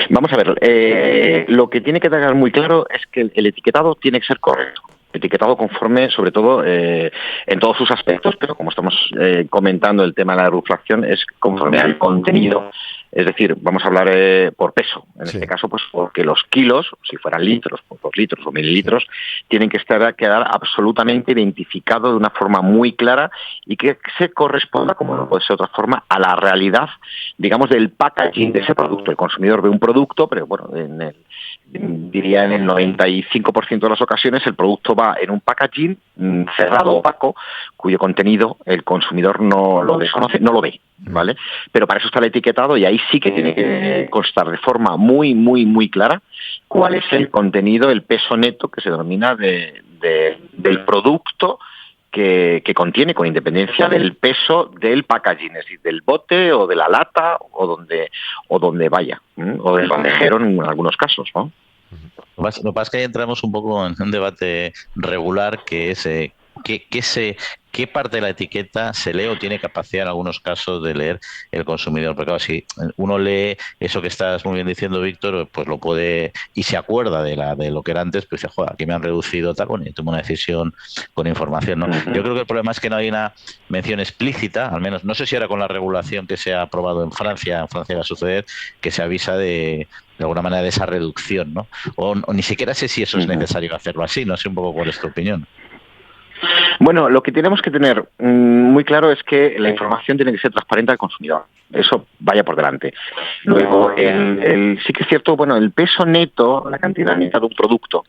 Vamos a ver, lo que tiene que quedar muy claro es que el etiquetado tiene que ser correcto. Etiquetado conforme, sobre todo, en todos sus aspectos, pero como estamos comentando el tema de la reduflación, es conforme al contenido. Es decir, vamos a hablar por peso. En este caso, pues porque los kilos, si fueran litros, por litros o mililitros, tienen que quedar absolutamente identificados de una forma muy clara y que se corresponda, como no puede ser de otra forma, a la realidad, digamos, del packaging de ese producto. El consumidor ve un producto, pero bueno, diría en el 95% de las ocasiones el producto va en un packaging cerrado, opaco, cuyo contenido el consumidor no lo desconoce, no lo ve, ¿vale? Pero para eso está el etiquetado y ahí sí que tiene que constar de forma muy, muy, muy clara cuál es el contenido, el peso neto que se denomina del producto que contiene, con independencia del peso del packaging, es decir, del bote o de la lata o donde vaya, o del bandejero en algunos casos, ¿no? Lo que pasa es que ahí entramos un poco en un debate regular que es qué parte de la etiqueta se lee o tiene capacidad en algunos casos de leer el consumidor. Porque claro, si uno lee eso que estás muy bien diciendo, Víctor, pues lo puede y se acuerda de lo que era antes, pues dice, joder, aquí me han reducido tal, bueno, y tomo una decisión con información, ¿no? Yo creo que el problema es que no hay una mención explícita, al menos, no sé si ahora con la regulación que se ha aprobado en Francia va a suceder, que se avisa de alguna manera de esa reducción, ¿no? O ni siquiera sé si eso es necesario hacerlo así, no sé un poco cuál es tu opinión. Bueno, lo que tenemos que tener muy claro es que la información tiene que ser transparente al consumidor. Eso vaya por delante. Luego, sí que es cierto, bueno, el peso neto, la cantidad neta de un producto,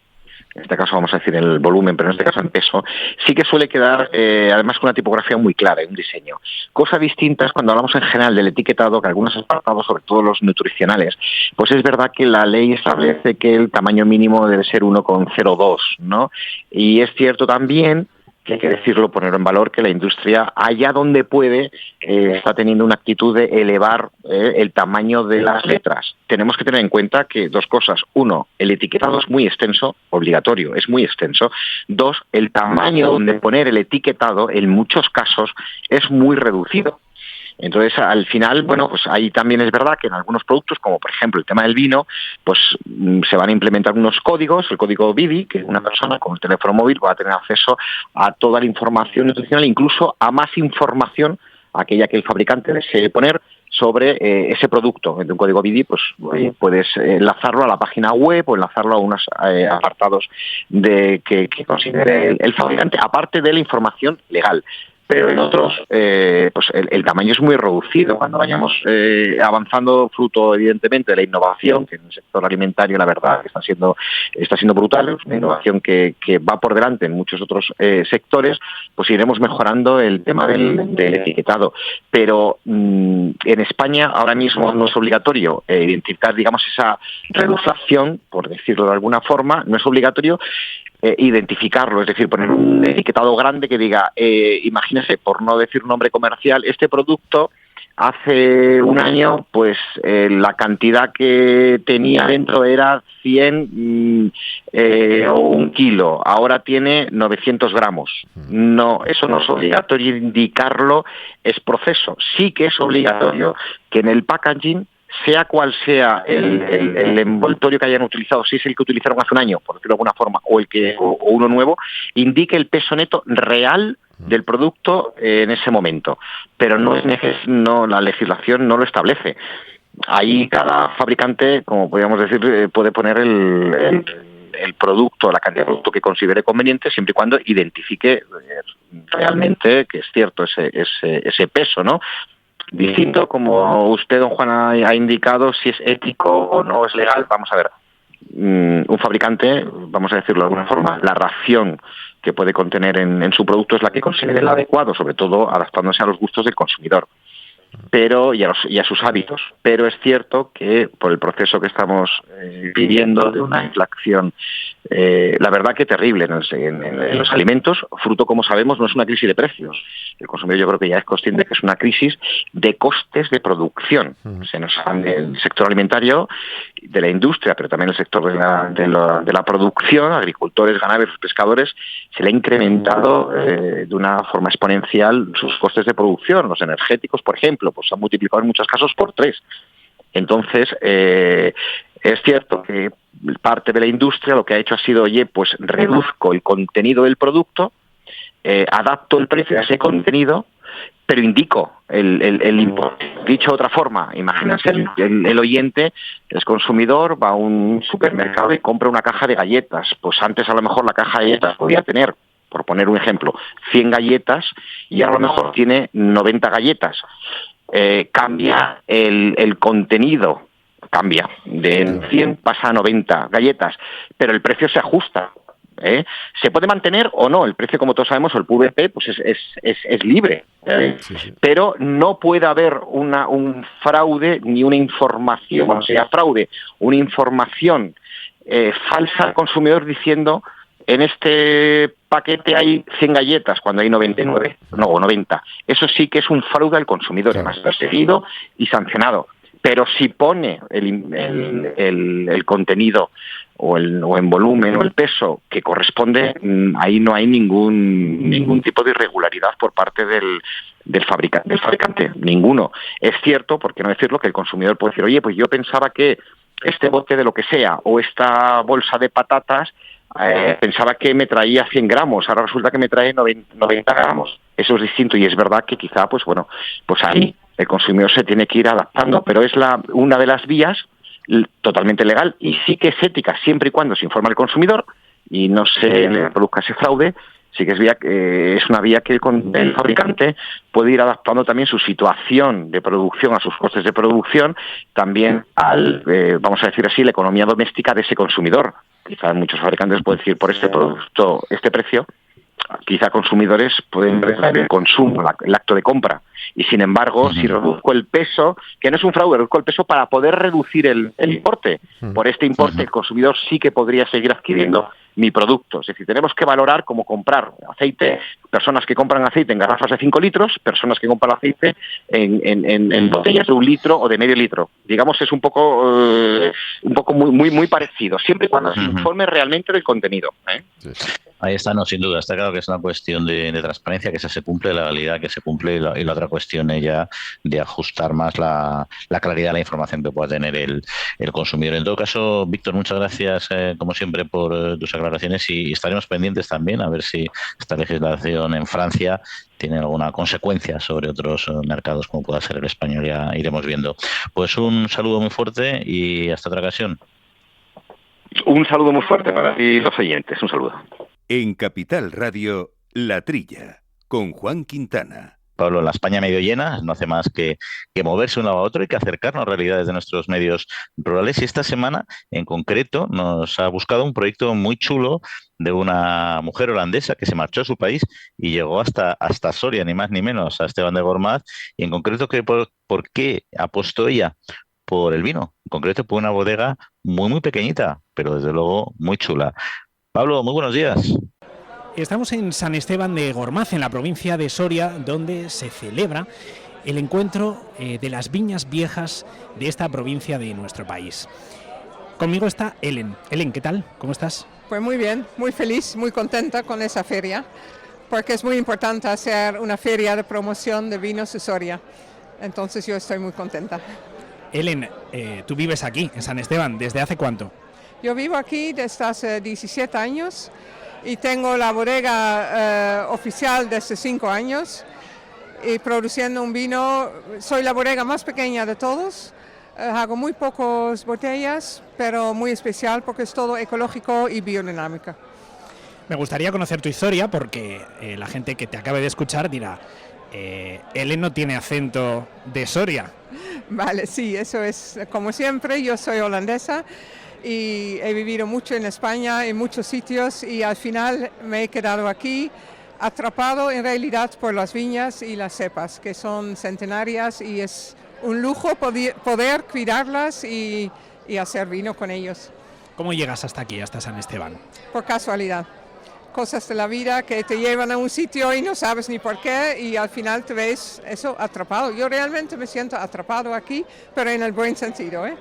en este caso vamos a decir el volumen, pero en este caso en peso, sí que suele quedar, además con una tipografía muy clara y un diseño. Cosa distinta es cuando hablamos en general del etiquetado, que algunos apartados, sobre todo los nutricionales, pues es verdad que la ley establece que el tamaño mínimo debe ser 1,02, ¿no? Y es cierto también que hay que decirlo, ponerlo en valor, que la industria, allá donde puede, está teniendo una actitud de elevar el tamaño de las letras. Tenemos que tener en cuenta que dos cosas. Uno, el etiquetado es muy extenso, obligatorio, es muy extenso. Dos, el tamaño donde poner el etiquetado, en muchos casos, es muy reducido. Entonces, al final, bueno, pues ahí también es verdad que en algunos productos, como por ejemplo el tema del vino, pues se van a implementar unos códigos, el código BIDI, que una persona con el teléfono móvil va a tener acceso a toda la información nutricional, incluso a más información, aquella que el fabricante desee poner sobre ese producto. En un código BIDI, pues puedes enlazarlo a la página web o enlazarlo a unos apartados que considere el fabricante, aparte de la información legal. Pero en otros, pues el tamaño es muy reducido. Cuando vayamos avanzando, fruto evidentemente de la innovación, que en el sector alimentario la verdad está siendo brutal, es una innovación que va por delante en muchos otros sectores, pues iremos mejorando el tema del etiquetado. Pero en España ahora mismo no es obligatorio identificar, digamos, esa reducción, por decirlo de alguna forma, no es obligatorio identificarlo, es decir, poner un etiquetado grande que diga, imagínese, por no decir nombre comercial, este producto hace un año, pues la cantidad que tenía dentro era 100 o 1 kilo, ahora tiene 900 gramos. No, eso no es obligatorio indicarlo, es proceso. Sí que es obligatorio que en el packaging, sea cual sea el envoltorio que hayan utilizado, si es el que utilizaron hace un año, por decirlo de alguna forma, o uno nuevo, indique el peso neto real del producto en ese momento. Pero no la legislación no lo establece. Ahí cada fabricante, como podríamos decir, puede poner el producto, la cantidad de producto que considere conveniente, siempre y cuando identifique realmente que es cierto ese peso, ¿no? Distinto, como usted, don Juan, ha indicado, si es ético o no es legal. Vamos a ver, un fabricante, vamos a decirlo de alguna forma, la ración que puede contener en su producto es la que considere el adecuado, sobre todo adaptándose a los gustos del consumidor, pero y a sus hábitos. Pero es cierto que por el proceso que estamos viviendo de una inflación, la verdad que terrible en los alimentos, fruto, como sabemos, no es una crisis de precios. El consumidor yo creo que ya es consciente que es una crisis de costes de producción. Se nos habla del sector alimentario, de la industria, pero también el sector de la producción, agricultores, ganaderos, pescadores, se le ha incrementado de una forma exponencial sus costes de producción. Los energéticos, por ejemplo, pues se han multiplicado en muchos casos por 3. Entonces, es cierto que parte de la industria lo que ha hecho ha sido, pues reduzco el contenido del producto, adapto el precio a ese contenido, pero indico el importe. Dicho de otra forma, imagínense, el oyente, el consumidor, va a un supermercado y compra una caja de galletas. Pues antes a lo mejor la caja de galletas podía tener, por poner un ejemplo, 100 galletas y a lo mejor tiene 90 galletas. Cambia el contenido, cambia, de 100 pasa a 90 galletas, pero el precio se ajusta. Se puede mantener o no el precio, como todos sabemos, el PVP pues es libre, pero no puede haber un fraude ni una información, cuando sea fraude, una información falsa al consumidor diciendo en este paquete hay 100 galletas cuando hay 99 o 90. Eso sí que es un fraude al consumidor, además perseguido y sancionado. Pero si pone el contenido o en volumen o el peso que corresponde, ahí no hay ningún tipo de irregularidad por parte del fabricante, ninguno. Es cierto, por qué no decirlo, que el consumidor puede decir, oye, pues yo pensaba que este bote de lo que sea o esta bolsa de patatas pensaba que me traía 100 gramos, ahora resulta que me trae 90 gramos. Eso es distinto y es verdad que quizá, pues ahí el consumidor se tiene que ir adaptando, pero es una de las vías totalmente legal y sí que es ética, siempre y cuando se informe al consumidor y no se le produzca ese fraude. Sí que es una vía que el fabricante puede ir adaptando también su situación de producción a sus costes de producción, también vamos a decir así, la economía doméstica de ese consumidor. Quizás muchos fabricantes pueden decir, por este producto, este precio, quizá consumidores pueden ver el consumo, el acto de compra. Y sin embargo, si reduzco el peso, que no es un fraude, reduzco el peso para poder reducir el importe. Por este importe el consumidor sí que podría seguir adquiriendo mi producto. Es decir, tenemos que valorar cómo comprar aceite, personas que compran aceite en garrafas de 5 litros, personas que compran aceite en botellas de 1 litro o de medio litro. Digamos, es un poco muy parecido, siempre y cuando se informe realmente del contenido. Sí. Ahí está, no, sin duda. Está claro que es una cuestión de transparencia, que se cumple, la legalidad que se cumple, y la otra cuestión es ya de ajustar más la claridad de la información que pueda tener el consumidor. En todo caso, Víctor, muchas gracias, como siempre, por tus aclaraciones y estaremos pendientes también a ver si esta legislación en Francia tiene alguna consecuencia sobre otros mercados como pueda ser el español. Ya iremos viendo. Pues un saludo muy fuerte y hasta otra ocasión. Un saludo muy fuerte para ti, los oyentes. Un saludo. En Capital Radio, La Trilla, con Juan Quintana. Pablo, la España medio llena no hace más que moverse un lado a otro y que acercarnos a realidades de nuestros medios rurales. Y esta semana, en concreto, nos ha buscado un proyecto muy chulo de una mujer holandesa que se marchó a su país y llegó hasta Soria, ni más ni menos, a Esteban de Gormaz. Y en concreto, ¿por qué apostó ella? Por el vino, en concreto por una bodega muy pequeñita, pero desde luego muy chula. Pablo, muy buenos días. Estamos en San Esteban de Gormaz, en la provincia de Soria, donde se celebra el encuentro de las viñas viejas de esta provincia de nuestro país. Conmigo está Ellen. Ellen, ¿qué tal? ¿Cómo estás? Pues muy bien, muy feliz, muy contenta con esa feria, porque es muy importante hacer una feria de promoción de vinos de Soria. Entonces yo estoy muy contenta. Ellen, tú vives aquí, en San Esteban, ¿desde hace cuánto? Yo vivo aquí desde hace 17 años y tengo la bodega oficial desde 5 años y produciendo un vino. Soy la bodega más pequeña de todos, hago muy pocas botellas, pero muy especial porque es todo ecológico y biodinámica. Me gustaría conocer tu historia porque la gente que te acabe de escuchar dirá, Ellen no tiene acento de Soria. Vale, sí, eso es como siempre. Yo soy holandesa y he vivido mucho en España, en muchos sitios, y al final me he quedado aquí, atrapado en realidad por las viñas y las cepas, que son centenarias, y es un lujo poder cuidarlas y hacer vino con ellos. ¿Cómo llegas hasta aquí, hasta San Esteban? Por casualidad. Cosas de la vida que te llevan a un sitio y no sabes ni por qué, y al final te ves eso atrapado. Yo realmente me siento atrapado aquí, pero en el buen sentido, ¿eh?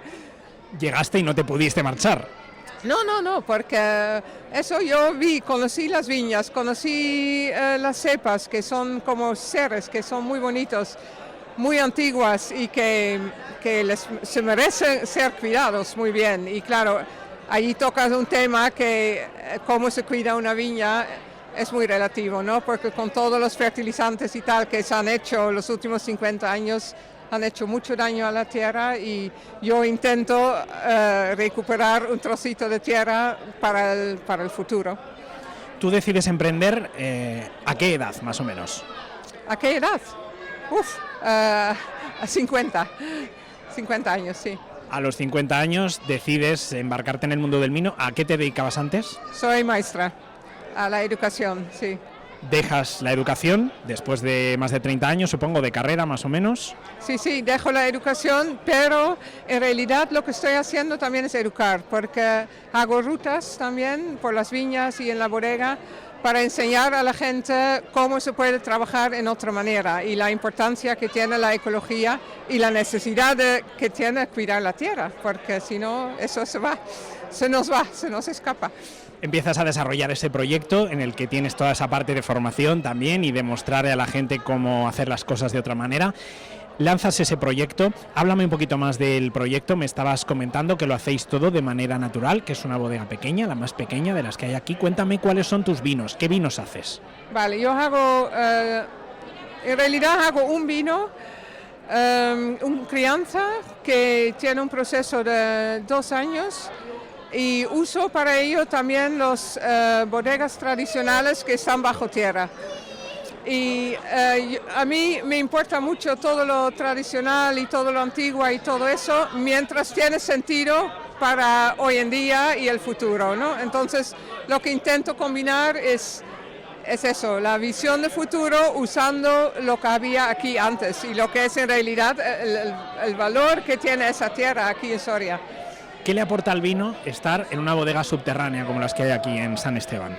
Llegaste y no te pudiste marchar. No, porque eso yo conocí las viñas, conocí las cepas, que son como seres, que son muy bonitos, muy antiguas y que se merecen ser cuidados muy bien. Y claro, allí tocas un tema que cómo se cuida una viña es muy relativo, ¿no? Porque con todos los fertilizantes y tal que se han hecho los últimos 50 años, han hecho mucho daño a la tierra, y yo intento recuperar un trocito de tierra para el futuro. ¿Tú decides emprender a qué edad, más o menos? ¿A qué edad? A 50 años, sí. A los 50 años decides embarcarte en el mundo del vino. ¿A qué te dedicabas antes? Soy maestra, a la educación, sí. ¿Dejas la educación después de más de 30 años, supongo, de carrera más o menos? Sí, dejo la educación, pero en realidad lo que estoy haciendo también es educar, porque hago rutas también por las viñas y en la bodega para enseñar a la gente cómo se puede trabajar en otra manera y la importancia que tiene la ecología y la necesidad que tiene cuidar la tierra, porque si no, eso se nos escapa. Empiezas a desarrollar ese proyecto en el que tienes toda esa parte de formación también y de mostrarle a la gente cómo hacer las cosas de otra manera. Lanzas ese proyecto, háblame un poquito más del proyecto, me estabas comentando que lo hacéis todo de manera natural, que es una bodega pequeña, la más pequeña de las que hay aquí. Cuéntame cuáles son tus vinos, ¿qué vinos haces? Vale, yo hago, en realidad hago un vino, un crianza que tiene un proceso de 2 años y uso para ello también los bodegas tradicionales que están bajo tierra. Y a mí me importa mucho todo lo tradicional y todo lo antiguo y todo eso, mientras tiene sentido para hoy en día y el futuro, ¿no? Entonces, lo que intento combinar es eso, la visión de futuro usando lo que había aquí antes y lo que es en realidad el valor que tiene esa tierra aquí en Soria. ¿Qué le aporta al vino estar en una bodega subterránea como las que hay aquí en San Esteban?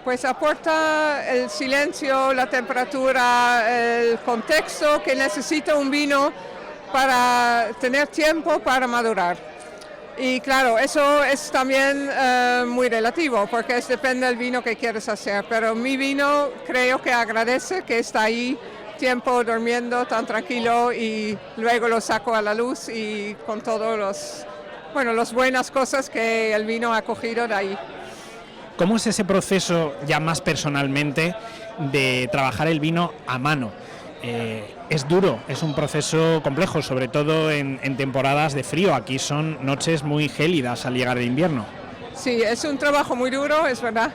Pues aporta el silencio, la temperatura, el contexto que necesita un vino para tener tiempo para madurar. Y claro, eso es también muy relativo, porque depende del vino que quieres hacer. Pero mi vino creo que agradece que está ahí tiempo durmiendo tan tranquilo y luego lo saco a la luz y con todos las buenas cosas que el vino ha cogido de ahí. ¿Cómo es ese proceso, ya más personalmente, de trabajar el vino a mano? Es duro, es un proceso complejo, sobre todo en temporadas de frío. Aquí son noches muy gélidas al llegar el invierno. Sí, es un trabajo muy duro, es verdad,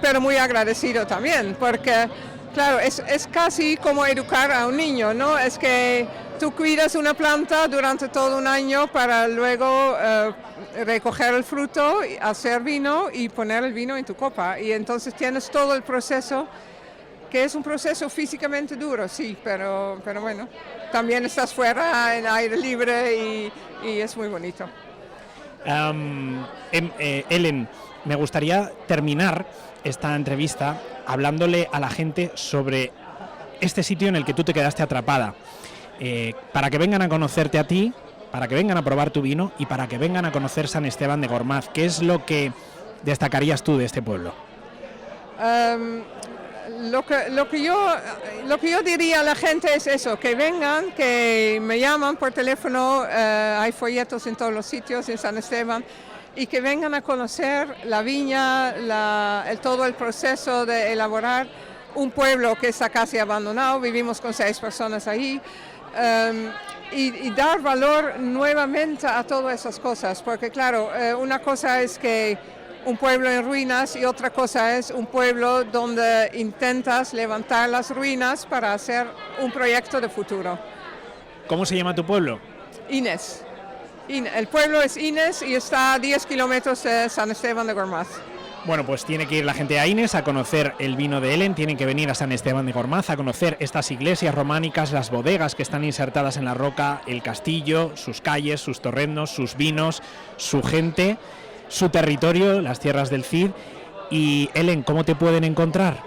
pero muy agradecido también, porque claro, es casi como educar a un niño, ¿no? Es que tú cuidas una planta durante todo un año para luego recoger el fruto, hacer vino y poner el vino en tu copa. Y entonces tienes todo el proceso, que es un proceso físicamente duro, sí, pero bueno, también estás fuera en aire libre y es muy bonito. Ellen, me gustaría terminar esta entrevista hablándole a la gente sobre este sitio en el que tú te quedaste atrapada, para que vengan a conocerte a ti, para que vengan a probar tu vino y para que vengan a conocer San Esteban de Gormaz. ¿Qué es lo que destacarías tú de este pueblo? Lo que yo diría a la gente es eso, que vengan, que me llaman por teléfono, hay folletos en todos los sitios en San Esteban, y que vengan a conocer la viña, todo el proceso de elaborar un pueblo que está casi abandonado, vivimos con 6 personas ahí, y dar valor nuevamente a todas esas cosas, porque claro, una cosa es que un pueblo en ruinas y otra cosa es un pueblo donde intentas levantar las ruinas para hacer un proyecto de futuro. ¿Cómo se llama tu pueblo? Ines. El pueblo es Ines y está a 10 kilómetros de San Esteban de Gormaz. Bueno, pues tiene que ir la gente a Ines a conocer el vino de Ellen, tienen que venir a San Esteban de Gormaz a conocer estas iglesias románicas, las bodegas que están insertadas en la roca, el castillo, sus calles, sus torrendos, sus vinos, su gente, su territorio, las tierras del Cid. Y Ellen, ¿cómo te pueden encontrar?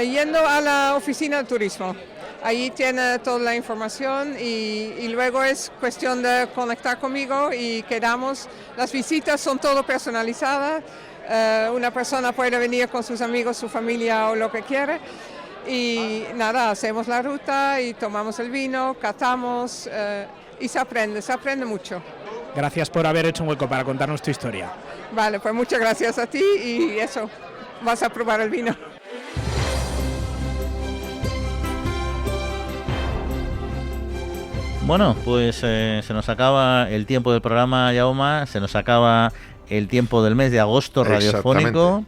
Yendo a la oficina de turismo. Allí tiene toda la información y luego es cuestión de conectar conmigo y quedamos. Las visitas son todo personalizadas. Una persona puede venir con sus amigos, su familia o lo que quiere. Y nada, hacemos la ruta y tomamos el vino, catamos y se aprende mucho. Gracias por haber hecho un hueco para contarnos tu historia. Vale, pues muchas gracias a ti y eso, vas a probar el vino. Bueno, pues se nos acaba el tiempo del programa, Jaume, se nos acaba el tiempo del mes de agosto radiofónico.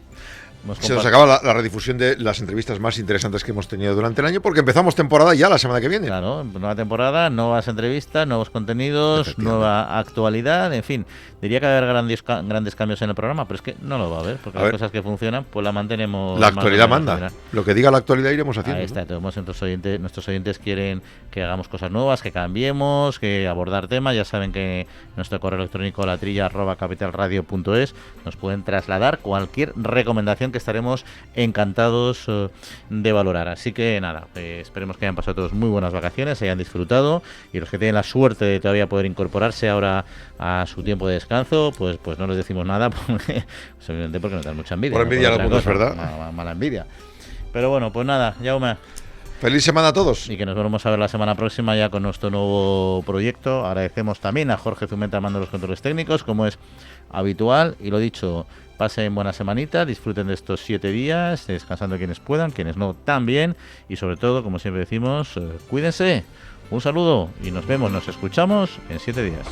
Se nos acaba la redifusión de las entrevistas más interesantes que hemos tenido durante el año, porque empezamos temporada ya la semana que viene. Claro, nueva temporada, nuevas entrevistas, nuevos contenidos, nueva actualidad, en fin. Diría que va a haber grandes cambios en el programa, pero es que no lo va a haber, porque las cosas que funcionan, pues la mantenemos. La actualidad manda. Lo que diga la actualidad iremos haciendo. Ahí está, ¿no? Nuestros oyentes quieren que hagamos cosas nuevas, que cambiemos, que abordar temas. Ya saben que nuestro correo electrónico latrilla@capitalradio.es nos pueden trasladar cualquier recomendación que estaremos encantados de valorar. Así que nada, esperemos que hayan pasado todos muy buenas vacaciones, hayan disfrutado, y los que tienen la suerte de todavía poder incorporarse ahora a su tiempo de descanso, pues no les decimos nada, porque nos dan mucha envidia. Por envidia no puedo, es verdad. Mala envidia. Pero bueno, pues nada, Jaume. Feliz semana a todos. Y que nos volvemos a ver la semana próxima ya con nuestro nuevo proyecto. Agradecemos también a Jorge Zumeta mando los controles técnicos, como es habitual. Y lo dicho, pasen buena semanita, disfruten de estos 7 días, descansando quienes puedan, quienes no también. Y sobre todo, como siempre decimos, cuídense. Un saludo y nos vemos, nos escuchamos en 7 días.